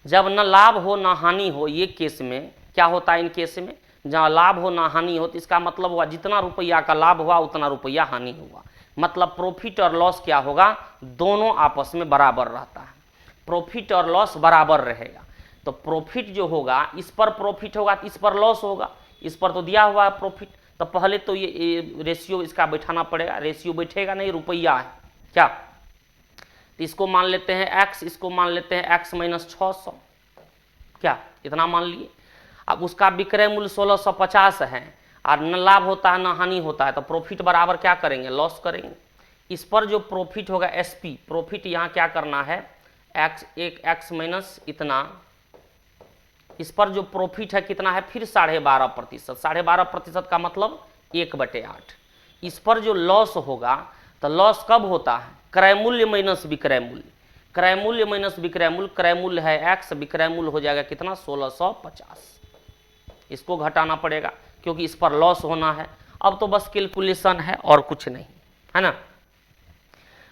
जब न लाभ हो ना हानि हो, ये केस में क्या होता है? इन केस में जहाँ लाभ हो ना हानि हो, तो इसका मतलब हुआ जितना रुपया का लाभ हुआ उतना रुपया हानि हुआ। मतलब प्रॉफिट और लॉस क्या होगा? दोनों आपस में बराबर रहता है। प्रॉफिट और लॉस बराबर रहेगा। तो प्रॉफिट जो होगा इस पर प्रॉफिट होगा तो इस पर लॉस होगा, इस पर तो दिया हुआ है प्रॉफिट, तो पहले तो ये रेशियो इसका बैठाना पड़ेगा। रेशियो बैठेगा नहीं, रुपया है क्या, तो इसको मान लेते हैं x, इसको मान लेते हैं x माइनस 600, क्या इतना मान लिए। अब उसका विक्रय मूल्य 1650 है और न लाभ होता है न हानि होता है, तो प्रॉफिट बराबर क्या करेंगे, लॉस करेंगे। इस पर जो प्रॉफिट होगा SP, प्रॉफिट यहाँ क्या करना है x माइनस इतना, इस पर जो प्रॉफिट है कितना है फिर 12.5%, 12.5% का मतलब 1/8। इस पर जो लॉस होगा तो लॉस कब होता है, क्रय मूल्य माइनस विक्रय मूल्य, क्रय मूल्य माइनस विक्रय मूल्य, क्रय मूल्य है x, विक्रय मूल्य हो जाएगा कितना 1650, इसको घटाना पड़ेगा क्योंकि इस पर लॉस होना है। अब तो बस कैलकुलेशन है और कुछ नहीं है ना।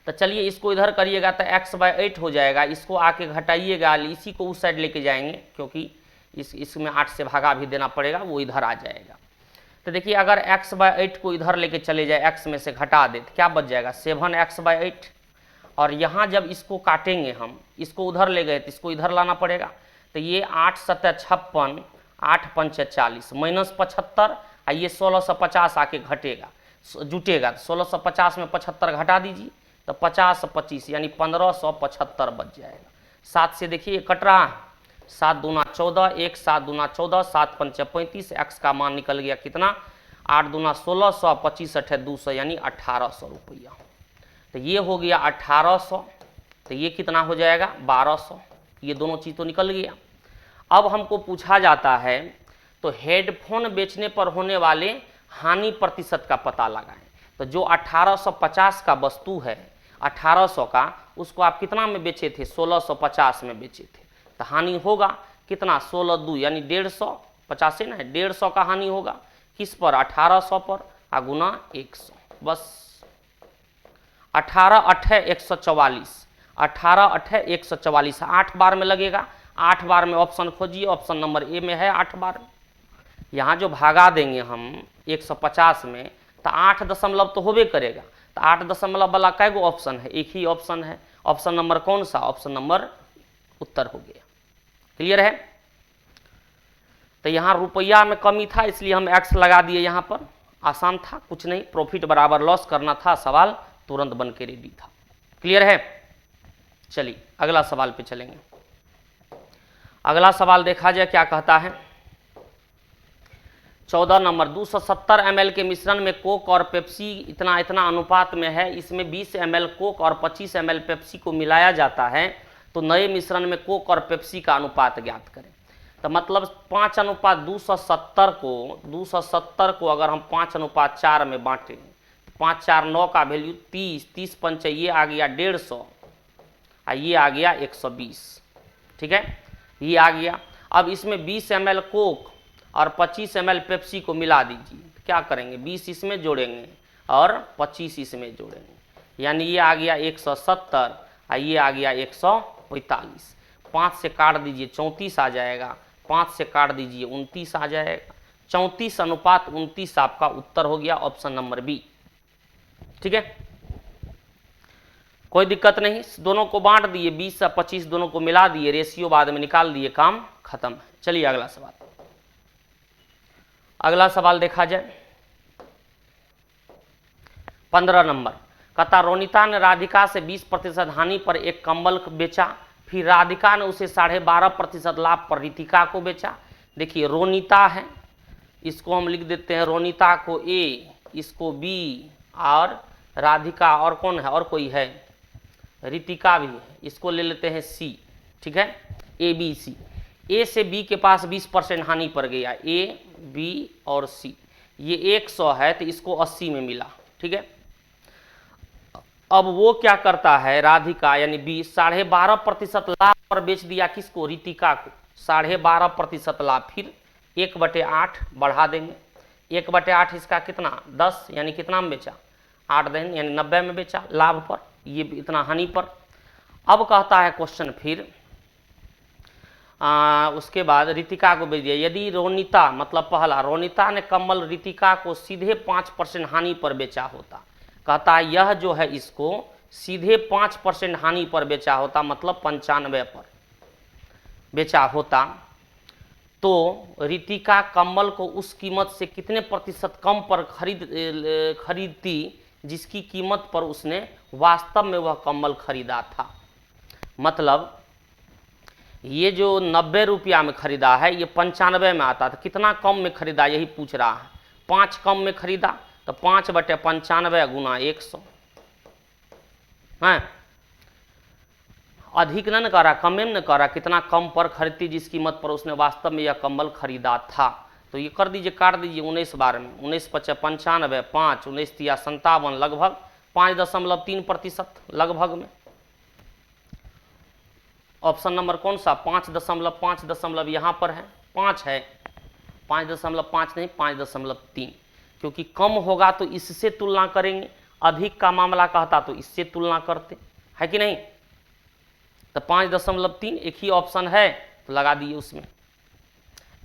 तो चलिए इसको इधर करिएगा तो x/8 हो जाएगा, इसको आके घटाइएगा, इसी को उस साइड लेके जाएंगे क्योंकि इसमें 8 से भागा भी देना पड़ेगा, वो इधर आ जाएगा। तो देखिए अगर x/8 को इधर लेके चले जाए, x में से घटा दे तो क्या बच जाएगा 7x/8, और यहाँ जब इसको काटेंगे हम, इसको उधर ले गए तो इसको इधर लाना पड़ेगा, तो ये 8 × 7 = 56, 8 × 5 = 40 माइनस 75, और ये 1650 आके घटेगा जुटेगा, तो 1650 में 75 घटा दीजिए तो 50 × 25 यानी 1575 बच जाएगा। 7 से देखिए कट रहा है, 7 दूना 14, 1 7 दूना 14, 7 × 5 = 35, x का मान निकल गया कितना 8 दूना 1600, 25 × 8 = 200 यानी 1800 रुपया। तो ये हो गया 1800, तो ये कितना हो जाएगा 1200, ये दोनों चीज़ तो निकल गया। अब हमको पूछा जाता है तो हेडफोन बेचने पर होने वाले हानि प्रतिशत का पता लगाएं। तो जो 1850 का वस्तु है 1800 का, उसको आप कितना में बेचे थे 1650 में बेचे थे, तो हानि होगा कितना 16 2 यानी 150, 50 है ना, 150 का हानि होगा किस पर 1800 पर, आ गुना 100, बस 18 8 144, 18 8 144, 8 बार में लगेगा, 8 बार में ऑप्शन खोजिए, ऑप्शन नंबर ए में है 8 बार। यहाँ जो भागा देंगे हम 150 में तो 8 दशमलव तो होबे करेगा, तो 8 दशमलव वाला कै गो ऑप्शन है, एक ही ऑप्शन है, ऑप्शन नंबर कौन सा, ऑप्शन नंबर उत्तर हो गया। क्लियर है। तो यहाँ रुपया में कमी था इसलिए हम x लगा दिए, यहाँ पर आसान था, कुछ नहीं, प्रॉफिट बराबर लॉस करना था, सवाल तुरंत बन के रेडी था। क्लियर है। चलिए अगला सवाल पे चलेंगे। अगला सवाल देखा जाए क्या कहता है। 14 नंबर 270 ml के मिश्रण में कोक और पेप्सी इतना इतना अनुपात में है, इसमें 20 ml कोक और 25 ml पेप्सी को मिलाया जाता है, तो नए मिश्रण में कोक और पेप्सी का अनुपात ज्ञात करें। तो मतलब 5:270 को अगर हम 5:4 में बांटें, 5 4 9 का वैल्यू 30, 30 पंच ये आ गया 150 और ये आ गया 120, ठीक है, ये आ गया। अब इसमें 20 ml कोक और 25 ml पेप्सी को मिला दीजिए, क्या करेंगे 20 इसमें जोड़ेंगे और 25 इसमें जोड़ेंगे, यानी ये आ गया 170 और ये आ गया 145। 5 से काट दीजिए 34 आ जाएगा, 5 से काट दीजिए 29 आ जाएगा, 34:29 आपका उत्तर हो गया, ऑप्शन नंबर बी। ठीक है, कोई दिक्कत नहीं, दोनों को बांट दिए, 20 और 25 दोनों को मिला दिए, रेशियो बाद में निकाल दिए, काम खत्म। चलिए अगला सवाल। अगला सवाल देखा जाए 15 नंबर। कहता रोनिता ने राधिका से 20% हानि पर एक कंबल बेचा, फिर राधिका ने उसे 12.5% लाभ पर रितिका को बेचा। देखिए रोनिता है, इसको हम लिख देते हैं, रोनिता को ए, इसको बी, और राधिका और कौन है, और कोई है, रितिका भी है, इसको ले लेते हैं सी। ठीक है, ए बी सी। ए से बी के पास 20% हानि पर गया, ए बी और सी, ये 100 है तो इसको 80 में मिला। ठीक है, अब वो क्या करता है, राधिका यानी बी 12.5% लाभ पर बेच दिया, किसको, रितिका को 12.5% लाभ, फिर 1/8 बढ़ा देंगे, 1/8 इसका कितना 10, यानी कितना में बेचा 8 दिन, यानी 90 में बेचा लाभ पर, ये इतना हानि पर। अब कहता है क्वेश्चन फिर उसके बाद रितिका को बेच दिया। यदि रोनिता, मतलब पहला रोनिता ने कमल रितिका को सीधे 5% हानि पर बेचा होता, कहता है यह जो है इसको सीधे 5% हानि पर बेचा होता, मतलब 95 पर बेचा होता, तो रितिका कम्बल को उस कीमत से कितने प्रतिशत कम पर खरीदती जिसकी कीमत पर उसने वास्तव में वह कम्बल खरीदा था। मतलब ये जो 90 रुपया में खरीदा है ये 95 में आता था, कितना कम में खरीदा यही पूछ रहा है। 5 कम में खरीदा तो 5/95 गुना 100 है, अधिक न करा कम न करा, कितना कम पर खरीदती जिस कीमत पर उसने वास्तव में यह कम्बल खरीदा था। तो ये कर दीजिए, काट दीजिए 19 बार में, 19 × 5 = 95, 5 19 × 3 = 57, लगभग 5.3% लगभग में। ऑप्शन नंबर कौन सा? 5.5 यहाँ पर है, 5 है, 5.5 नहीं 5.3, क्योंकि कम होगा तो इससे तुलना करेंगे, अधिक का मामला कहता तो इससे तुलना करते, है कि नहीं। तो 5.3 एक ही ऑप्शन है, तो लगा दिए उसमें।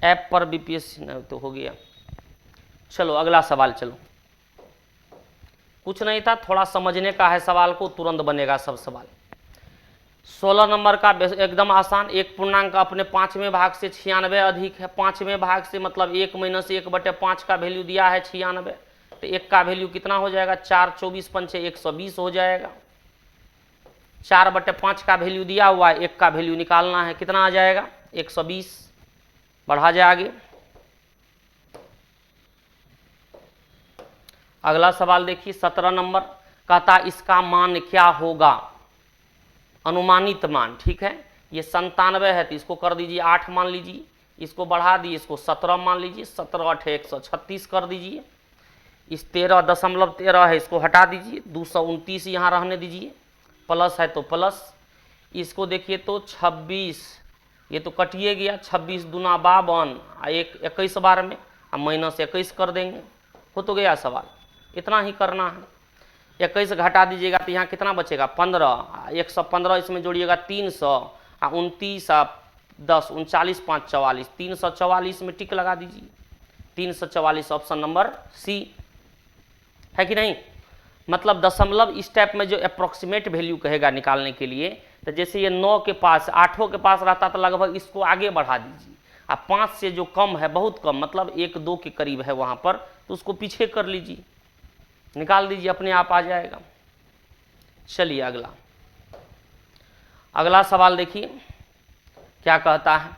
ऐप पर बीपीएससी तो हो गया। चलो अगला सवाल, चलो कुछ नहीं था, थोड़ा समझने का है सवाल को, तुरंत बनेगा सब सवाल। 16 नंबर का एकदम आसान, एक पूर्णांक अपने 5वें भाग से 96 अधिक है। 5वें भाग से मतलब 1 - 1/5 का वैल्यू दिया है 96, तो 1 का वैल्यू कितना हो जाएगा? 4 24 5 120 हो जाएगा। 4/5 का वैल्यू दिया हुआ है, 1 का वैल्यू निकालना है, कितना आ जाएगा? 120। बढ़ा जाए आगे। अगला सवाल देखिए 17 नंबर, कहता इसका मान क्या होगा? अनुमानित मान, ठीक है, ये 97 है तो इसको कर दीजिए 8 मान लीजिए, इसको बढ़ा दिए, इसको 17 मान लीजिए, 17 × 8 = 136 कर दीजिए। इस 13.13 है इसको हटा दीजिए, 229 यहाँ रहने दीजिए, प्लस है तो प्लस, इसको देखिए तो 26, ये तो कटिए गया, 26 दूना 52, 21 बार में, अब -21 कर देंगे, हो तो गया सवाल। इतना ही करना है। 21 घटा दीजिएगा तो यहाँ कितना बचेगा? 15, 115 इसमें जोड़िएगा 300, 29 10 39 5 44, 344 में टिक लगा दीजिए, 344 ऑप्शन नंबर सी, है कि नहीं। मतलब दशमलव इस टाइप में जो अप्रोक्सीमेट वैल्यू कहेगा निकालने के लिए, तो जैसे ये 9 के पास 8 के पास रहता तो लगभग इसको आगे बढ़ा दीजिए, अब 5 से जो कम है, बहुत कम, मतलब 1 2 के करीब है वहाँ पर, तो उसको पीछे कर लीजिए, निकाल दीजिए, अपने आप आ जाएगा। चलिए अगला सवाल देखिए क्या कहता है।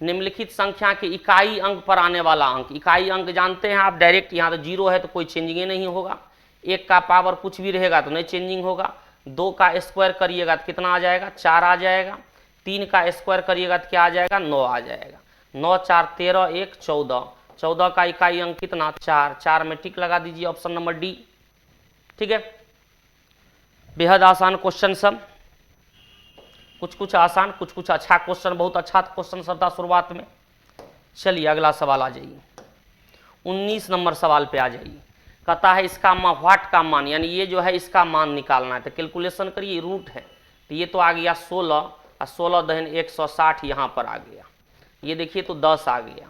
निम्नलिखित संख्या के इकाई अंक पर आने वाला अंक, इकाई अंक जानते हैं आप, डायरेक्ट यहाँ तो 0 है तो कोई चेंजिंग नहीं होगा, 1 का पावर कुछ भी रहेगा तो नहीं चेंजिंग होगा, 2 का स्क्वायर करिएगा तो कितना आ जाएगा? 4 आ जाएगा, 3 का स्क्वायर करिएगा तो क्या आ जाएगा? 9 आ जाएगा। 9 4 13 1 14, 14 का इकाई अंक कितना? 4, 4 में टिक लगा दीजिए, ऑप्शन नंबर डी, ठीक है। बेहद आसान क्वेश्चन सब, कुछ आसान, कुछ अच्छा क्वेश्चन, बहुत अच्छा क्वेश्चन सब था शुरुआत में। चलिए अगला सवाल आ जाइए, 19 नंबर सवाल पे आ जाइए। कहता है इसका व्हाट का मान, यानी ये जो है इसका मान निकालना है, तो कैलकुलेशन करिए, रूट है तो ये तो आ गया 16, और 16 दहन 160 यहाँ पर आ गया, ये देखिए तो 10 आ गया,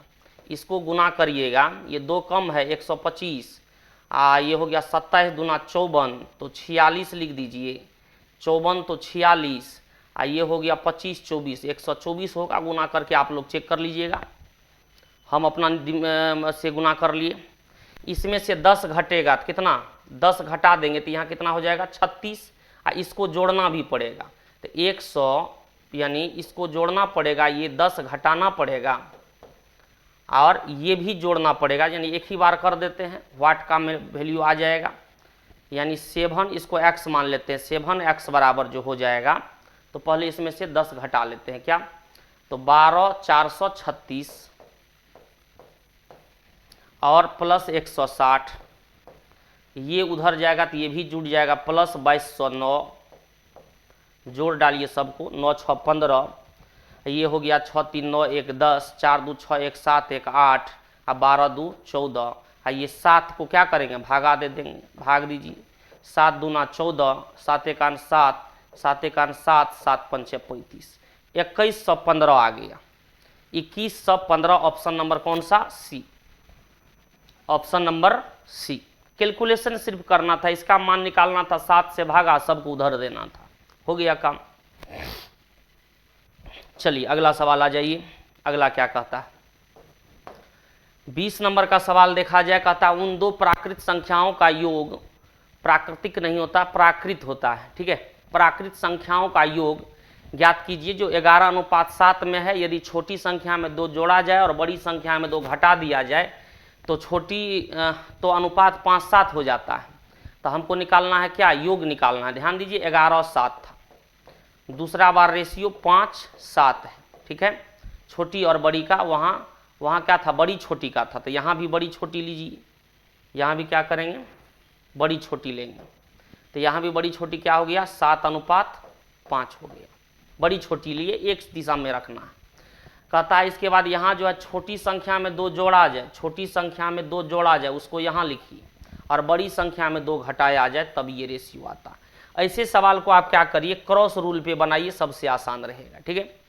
इसको गुना करिएगा, ये 2 कम है 125, ये हो गया 27 दूना 54, तो 46 लिख दीजिए, 54 तो 46, ये हो गया 25 24, 124 होगा, गुना करके आप लोग चेक कर लीजिएगा, हम अपना से गुना कर लिए। इसमें से 10 घटेगा तो कितना? 10 घटा देंगे तो यहाँ कितना हो जाएगा? 36, इसको जोड़ना भी पड़ेगा, तो 100, यानी इसको जोड़ना पड़ेगा, ये 10 घटाना पड़ेगा और ये भी जोड़ना पड़ेगा, यानी एक ही बार कर देते हैं, वाट का वैल्यू आ जाएगा, यानी 7, इसको x मान लेते हैं, 7x बराबर जो हो जाएगा, तो पहले इसमें से 10 घटा लेते हैं, क्या? तो 12 436 और प्लस 160, ये उधर जाएगा तो ये भी जुड़ जाएगा, प्लस 2209, जोड़ डालिए सबको, 9 6 15, ये हो गया 6 3 9 1 10, 4 2 6 1 7 1 8, 12 2 14, ये 7 को क्या करेंगे? भागा दे देंगे, भाग दीजिए, 7 दूना 14, 7 1 7, 7 1 7, 7 5 35, 2115 आ गया, 2115 ऑप्शन नंबर कौन सा? सी, ऑप्शन नंबर सी, कैलकुलेशन सिर्फ करना था, इसका मान निकालना था, 7 से भागा, सबको उधर देना था, हो गया काम। चलिए अगला सवाल आ जाइए, अगला क्या कहता है। 20 नंबर का सवाल देखा जाए, कहता है उन दो प्राकृत संख्याओं का योग, प्राकृतिक नहीं होता प्राकृत होता है, ठीक है, प्राकृत संख्याओं का योग ज्ञात कीजिए जो 11:7 में है। यदि छोटी संख्या में 2 जोड़ा जाए और बड़ी संख्या में 2 घटा दिया जाए तो तो अनुपात 5:7 हो जाता है। तो हमको निकालना है क्या, योग निकालना है। ध्यान दीजिए 11:7 था, दूसरा बार रेशियो 5:7 है, ठीक है। छोटी और बड़ी का वहाँ क्या था, बड़ी छोटी का था, तो यहाँ भी बड़ी छोटी लीजिए, यहाँ भी क्या करेंगे, बड़ी छोटी लेंगे, तो यहाँ भी बड़ी छोटी क्या हो गया, 7:5 हो गया। बड़ी छोटी लिए एक दिशा में रखना है। कहता है इसके बाद यहाँ जो है छोटी संख्या में 2 जोड़ा जाए, छोटी संख्या में 2 जोड़ा जाए उसको यहाँ लिखिए, और बड़ी संख्या में 2 घटाया जाए तब ये रेशियो आता है। ऐसे सवाल को आप क्या करिए, क्रॉस रूल पे बनाइए, सबसे आसान रहेगा, ठीक है।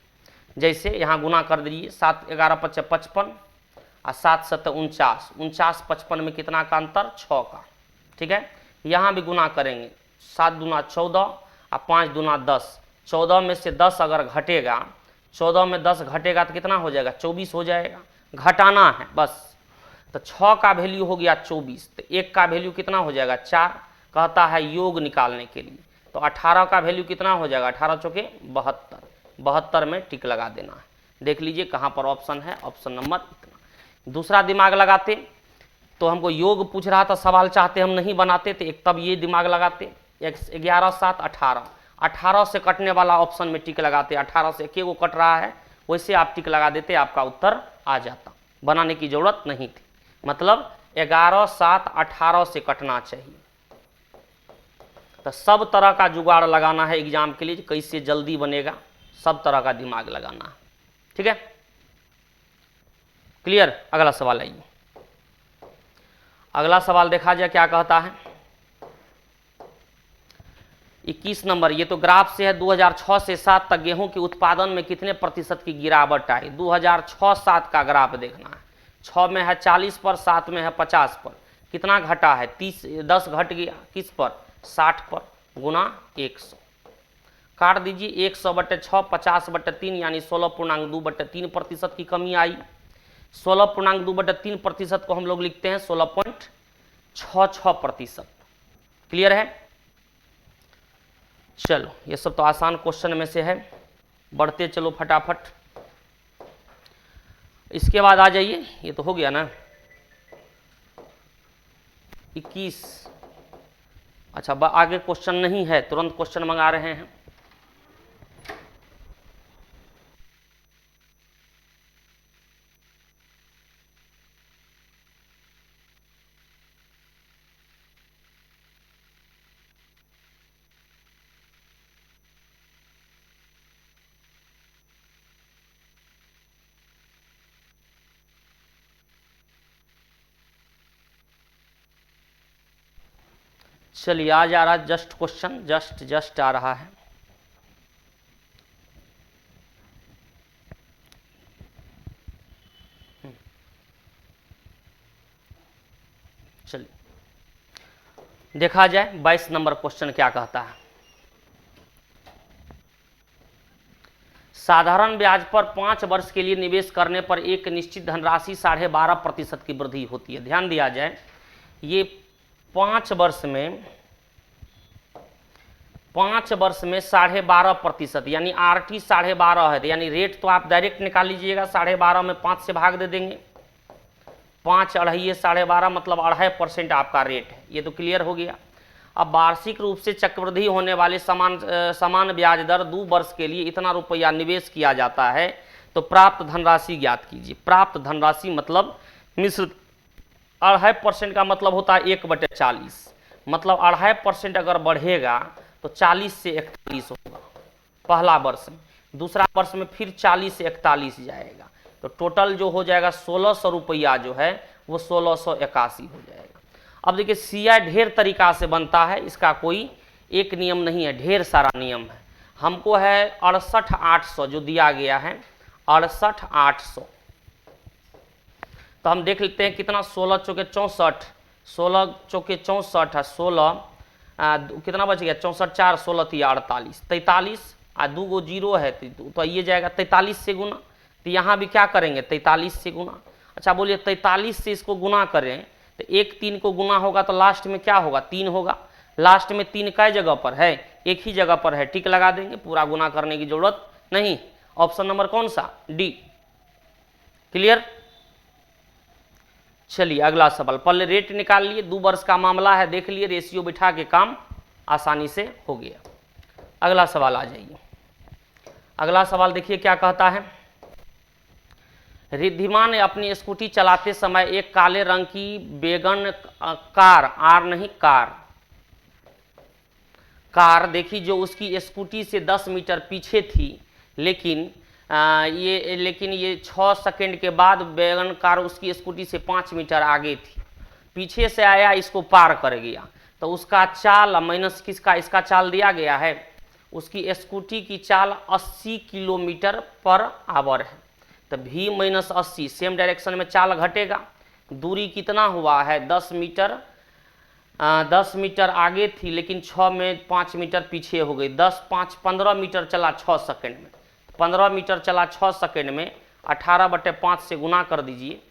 जैसे यहाँ गुना कर दीजिए, 7 11 5 55 और 7 7 49, 49 55 में कितना का अंतर, 6 का, ठीक है। यहाँ भी गुना करेंगे, 7 दूना 14 और 5 दूना 10, 14 में से 10 अगर घटेगा, 14 में 10 घटेगा तो कितना हो जाएगा, 24 हो जाएगा, घटाना है बस। तो 6 का वैल्यू हो गया 24, तो 1 का वैल्यू कितना हो जाएगा, 4। कहता है योग निकालने के लिए, तो 18 का वैल्यू कितना हो जाएगा, 18 चौके 72, 72 में टिक लगा देना है। देख लीजिए कहाँ पर ऑप्शन है, ऑप्शन नंबर इतना। दूसरा दिमाग लगाते, तो हमको योग पूछ रहा था, सवाल चाहते हम नहीं बनाते थे, एक तब ये दिमाग लगाते, 11 7 18, 18 से कटने वाला ऑप्शन में टिक लगाते, 18 से एक कट रहा है वैसे आप टिक लगा देते, आपका उत्तर आ जाता, बनाने की जरूरत नहीं थी। मतलब 11 7 18 से कटना चाहिए। तो सब तरह का जुगाड़ लगाना है एग्जाम के लिए, कैसे जल्दी बनेगा, सब तरह का दिमाग लगाना है, ठीक है, क्लियर। अगला सवाल आइए, अगला सवाल देखा जाए क्या कहता है। 21 नंबर, ये तो ग्राफ से है, 2006 से 7 तक गेहूं के उत्पादन में कितने प्रतिशत की गिरावट आई। 2006-7 का ग्राफ देखना है, 6 में है 40 पर, 7 में है 50 पर, कितना घटा है, 10 घट गया, किस पर, 60 पर, गुना 100, काट दीजिए 100/6, 50/3 यानी 16.2/3% की कमी आई। 16.2/3% को हम लोग लिखते हैं 16.66%, क्लियर है। चलो ये सब तो आसान क्वेश्चन में से है, बढ़ते चलो फटाफट। इसके बाद आ जाइए, ये तो हो गया ना 21। अच्छा आगे क्वेश्चन नहीं है, तुरंत क्वेश्चन मंगा रहे हैं। चलिए आ जा रहा है जस्ट क्वेश्चन, जस्ट आ रहा है। चलिए देखा जाए 22 नंबर क्वेश्चन क्या कहता है। साधारण ब्याज पर 5 वर्ष के लिए निवेश करने पर एक निश्चित धनराशि 12.5% की वृद्धि होती है। ध्यान दिया जाए, ये 5 वर्ष में 12.5% यानी RT 12.5 है, यानी रेट तो आप डायरेक्ट निकाल लीजिएगा, 12.5 में 5 से भाग दे देंगे, 5 अढ़ाई 12.5 मतलब 2.5% आपका रेट है, ये तो क्लियर हो गया। अब वार्षिक रूप से चक्रवृद्धि होने वाले समान ब्याज दर 2 वर्ष के लिए इतना रुपया निवेश किया जाता है, तो प्राप्त धनराशि ज्ञात कीजिए। प्राप्त धनराशि मतलब मिश्रित, 2.5% का मतलब होता है 1/40, मतलब 2.5% अगर बढ़ेगा तो 40 से 41 होगा पहला वर्ष में, दूसरा वर्ष में फिर 40 से 41 जाएगा, तो टोटल जो हो जाएगा 1600 रुपया जो है वो 1681 हो जाएगा। अब देखिए CI ढेर तरीका से बनता है, इसका कोई एक नियम नहीं है, ढेर सारा नियम है। हमको है 68,800 जो दिया गया है, 68,800, तो हम देख लेते हैं कितना, 16 चौके 64, 16 चौके 64 है 16, कितना बच गया 64, 4 16 थी 48, 43 आ 2 गो जीरो है तो ये जाएगा 43 से गुना। तो यहाँ भी क्या करेंगे 43 से गुना। अच्छा बोलिए 43 से इसको गुना करें तो 1 3 को गुना होगा तो लास्ट में क्या होगा 3 होगा। लास्ट में 3 कै जगह पर है, एक ही जगह पर है, टिक लगा देंगे, पूरा गुना करने की जरूरत नहीं। ऑप्शन नंबर कौन सा डी। क्लियर। चलिए अगला सवाल, पहले रेट निकाल लिए, 2 वर्ष का मामला है, देख लिए, रेशियो बिठा के काम आसानी से हो गया। अगला सवाल आ जाइए। अगला सवाल देखिए क्या कहता है। रिद्धिमा ने अपनी स्कूटी चलाते समय एक काले रंग की वैगन कार, आर नहीं कार देखी जो उसकी स्कूटी से 10 मीटर पीछे थी, लेकिन ये 6 सेकंड के बाद वैगन कार उसकी स्कूटी से 5 मीटर आगे थी, पीछे से आया, इसको पार कर गया। तो उसका चाल माइनस किसका, इसका चाल दिया गया है, उसकी स्कूटी की चाल 80 किलोमीटर पर आवर है। तो v माइनस 80, सेम डायरेक्शन में चाल घटेगा। दूरी कितना हुआ है 10 मीटर, 10 मीटर आगे थी लेकिन 6 में 5 मीटर पीछे हो गई। 10 5 15 मीटर चला 6 सेकंड में, 15 मीटर चला 6 सेकंड में, 18/5 से गुना कर दीजिए,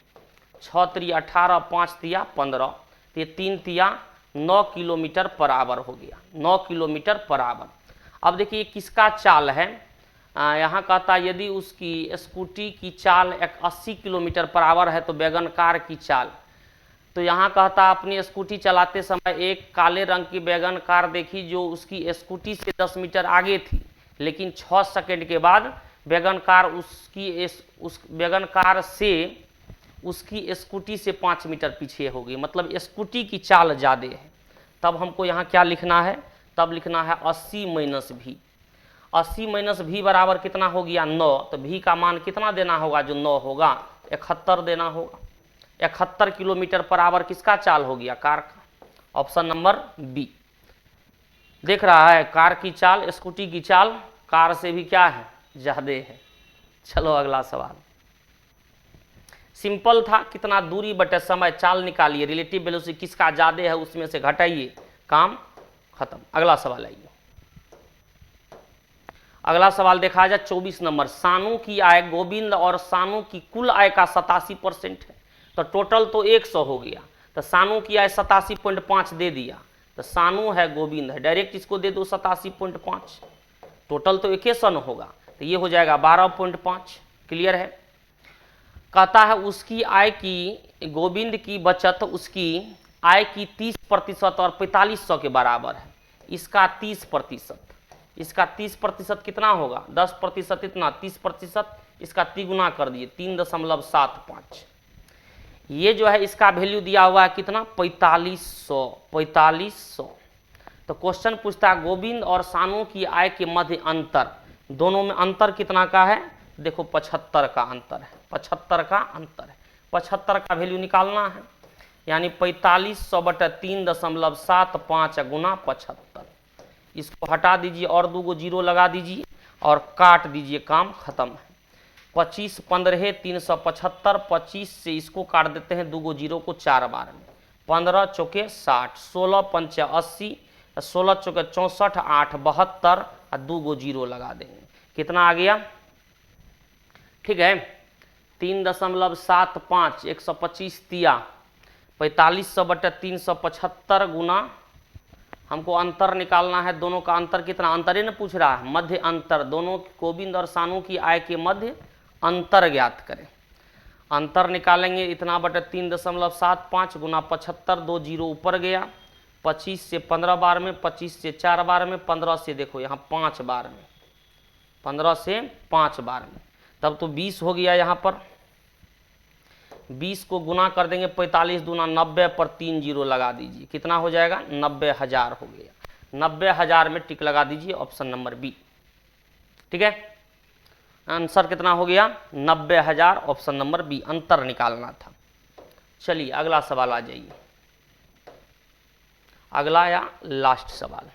6 3 18, 5 तिया 15, तो ये 3 तिया 9 किलोमीटर पर आवर हो गया, 9 किलोमीटर पर आवर। अब देखिए किसका चाल है, यहाँ कहता यदि उसकी स्कूटी की चाल 80 किलोमीटर पर आवर है तो वैगन कार की चाल, तो यहाँ कहता अपनी स्कूटी चलाते समय एक काले रंग की वैगन कार देखी जो उसकी स्कूटी से 10 मीटर आगे थी, लेकिन 6 सेकंड के बाद वैगन कार उस वैगन कार से उसकी स्कूटी से 5 मीटर पीछे हो गई, मतलब स्कूटी की चाल ज़्यादा है। तब हमको यहाँ क्या लिखना है, तब लिखना है 80 माइनस भी। 80 माइनस भी बराबर कितना हो गया 9, तो भी का मान कितना देना होगा, जो 9 होगा 71 देना होगा। 71 किलोमीटर पर आवर किसका चाल हो गया, कार का। Option number B. देख रहा है कार की चाल, स्कूटी की चाल कार से भी क्या है, ज़्यादा है। चलो अगला सवाल, सिंपल था, कितना दूरी बटे समय, चाल निकालिए, रिलेटिव वेलोसिटी किसका ज़्यादा है उसमें से घटाइए, काम खत्म। अगला सवाल आइए। अगला सवाल देखा जाए 24 नंबर, सानू की आय गोविंद और सानू की कुल आय का 87% है, तो टोटल तो 100 हो गया, तो सानू की आय 87.5 दे दिया, तो सानू है गोविंद है, डायरेक्ट इसको दे दो 87.5, टोटल तो 100 होगा, तो ये हो जाएगा 12.5। क्लियर है। कहता है उसकी आय की, गोविंद की बचत उसकी आय की 30% और 4500 के बराबर है, इसका 30%, इसका 30% कितना होगा, 10% इतना, 30% इसका तिगुना कर दिए 3.75। ये जो है इसका वैल्यू दिया हुआ है कितना 4500। तो क्वेश्चन पूछता है गोविंद और सानू की आय के मध्य अंतर, दोनों में अंतर कितना का है, देखो 75 का अंतर है, 75 का अंतर है, 75 का वैल्यू निकालना है, यानी 4500 बटे 3.75 गुना 75। इसको हटा दीजिए और 2 गो जीरो लगा दीजिए और काट दीजिए, काम खत्म है। 25 15 375, 25 से इसको काट देते हैं 2 गो जीरो को 4 बार में, 15 चौके 60, 16 पंचे 80, 16 चौके 64, 8 72 और 2 गो जीरो लगा देंगे, कितना आ गया, ठीक है 3.75, 125 तिया 4500 बटे 375 गुना, हमको अंतर निकालना है, दोनों का अंतर कितना, अंतर ही ना पूछ रहा है, मध्य अंतर, दोनों गोविंद और सानू की आय के मध्य अंतर ज्ञात करें। अंतर निकालेंगे इतना बटे 3.75 गुना 75, 2 जीरो ऊपर गया, 25 से 15 बार में, 25 से 4 बार में, 15 से देखो यहाँ 5 बार में, 15 से 5 बार में, तब तो 20 हो गया। यहाँ पर 20 को गुना कर देंगे 45 दूना 90 पर 3 जीरो लगा दीजिए, कितना हो जाएगा 90,000 हो गया, 90,000 में टिक लगा दीजिए, ऑप्शन नंबर बी। ठीक है, आंसर कितना हो गया 90,000, ऑप्शन नंबर बी, अंतर निकालना था। चलिए अगला सवाल आ जाइए, अगला या लास्ट सवाल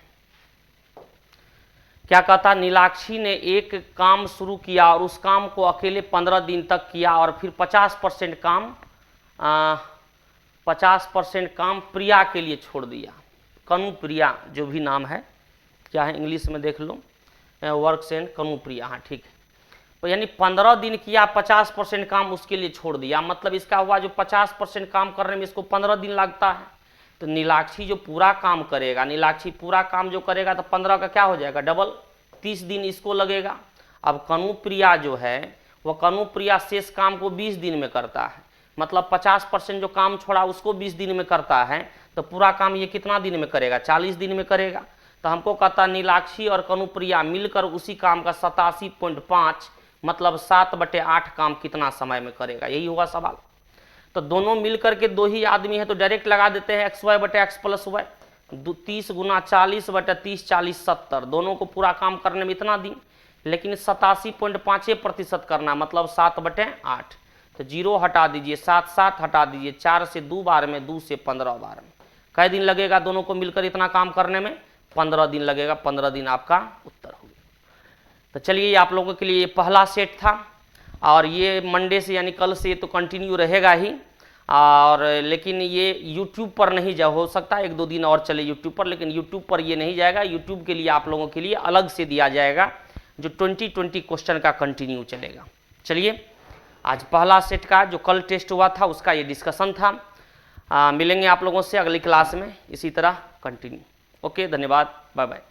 क्या कहता, नीलाक्षी ने एक काम शुरू किया और उस काम को अकेले 15 दिन तक किया और फिर 50% काम 50% काम प्रिया के लिए छोड़ दिया। कनुप्रिया जो भी नाम है, क्या है इंग्लिश में देख लो, वर्क्स एंड कनुप्रिया, हाँ ठीक है। तो यानी 15 दिन किया, 50% काम उसके लिए छोड़ दिया। मतलब इसका हुआ जो 50% काम करने में इसको 15 दिन लगता है, तो नीलाक्षी जो पूरा काम करेगा, नीलाक्षी पूरा काम जो करेगा तो 15 का क्या हो जाएगा, डबल, 30 दिन इसको लगेगा। अब कनुप्रिया जो है वो कनुप्रिया शेष काम को 20 दिन में करता है, मतलब 50% जो काम छोड़ा उसको 20 दिन में करता है, तो पूरा काम ये कितना दिन में करेगा, 40 दिन में करेगा। तो हमको कहता नीलाक्षी और कनुप्रिया मिलकर उसी काम का 87.5 मतलब 7/8 काम कितना समय में करेगा, यही हुआ सवाल। तो दोनों मिलकर के दो ही आदमी है तो डायरेक्ट लगा देते हैं xy/x + y, 30 × 40/30 40 70, दोनों को पूरा काम करने में इतना दिन, लेकिन 87.5% करना मतलब 7/8। तो 0 हटा दीजिए, 7 7 हटा दीजिए, 4 से 2 बार में, 2 से 15 बार में, कै दिन लगेगा दोनों को मिलकर इतना काम करने में, 15 दिन लगेगा। 15 दिन आपका उत्तर हो गया। तो चलिए आप लोगों के लिए ये पहला सेट था, और ये मंडे से यानी कल से तो कंटिन्यू रहेगा ही, और लेकिन ये यूट्यूब पर नहीं जा, हो सकता है 1-2 दिन और चले यूट्यूब पर, लेकिन यूट्यूब पर ये नहीं जाएगा। यूट्यूब के लिए आप लोगों के लिए अलग से दिया जाएगा जो 20 क्वेश्चन का कंटिन्यू चलेगा। चलिए आज पहला सेट का जो कल टेस्ट हुआ था उसका ये डिस्कशन था। मिलेंगे आप लोगों से अगली क्लास में इसी तरह कंटिन्यू। ओके, धन्यवाद, बाय बाय।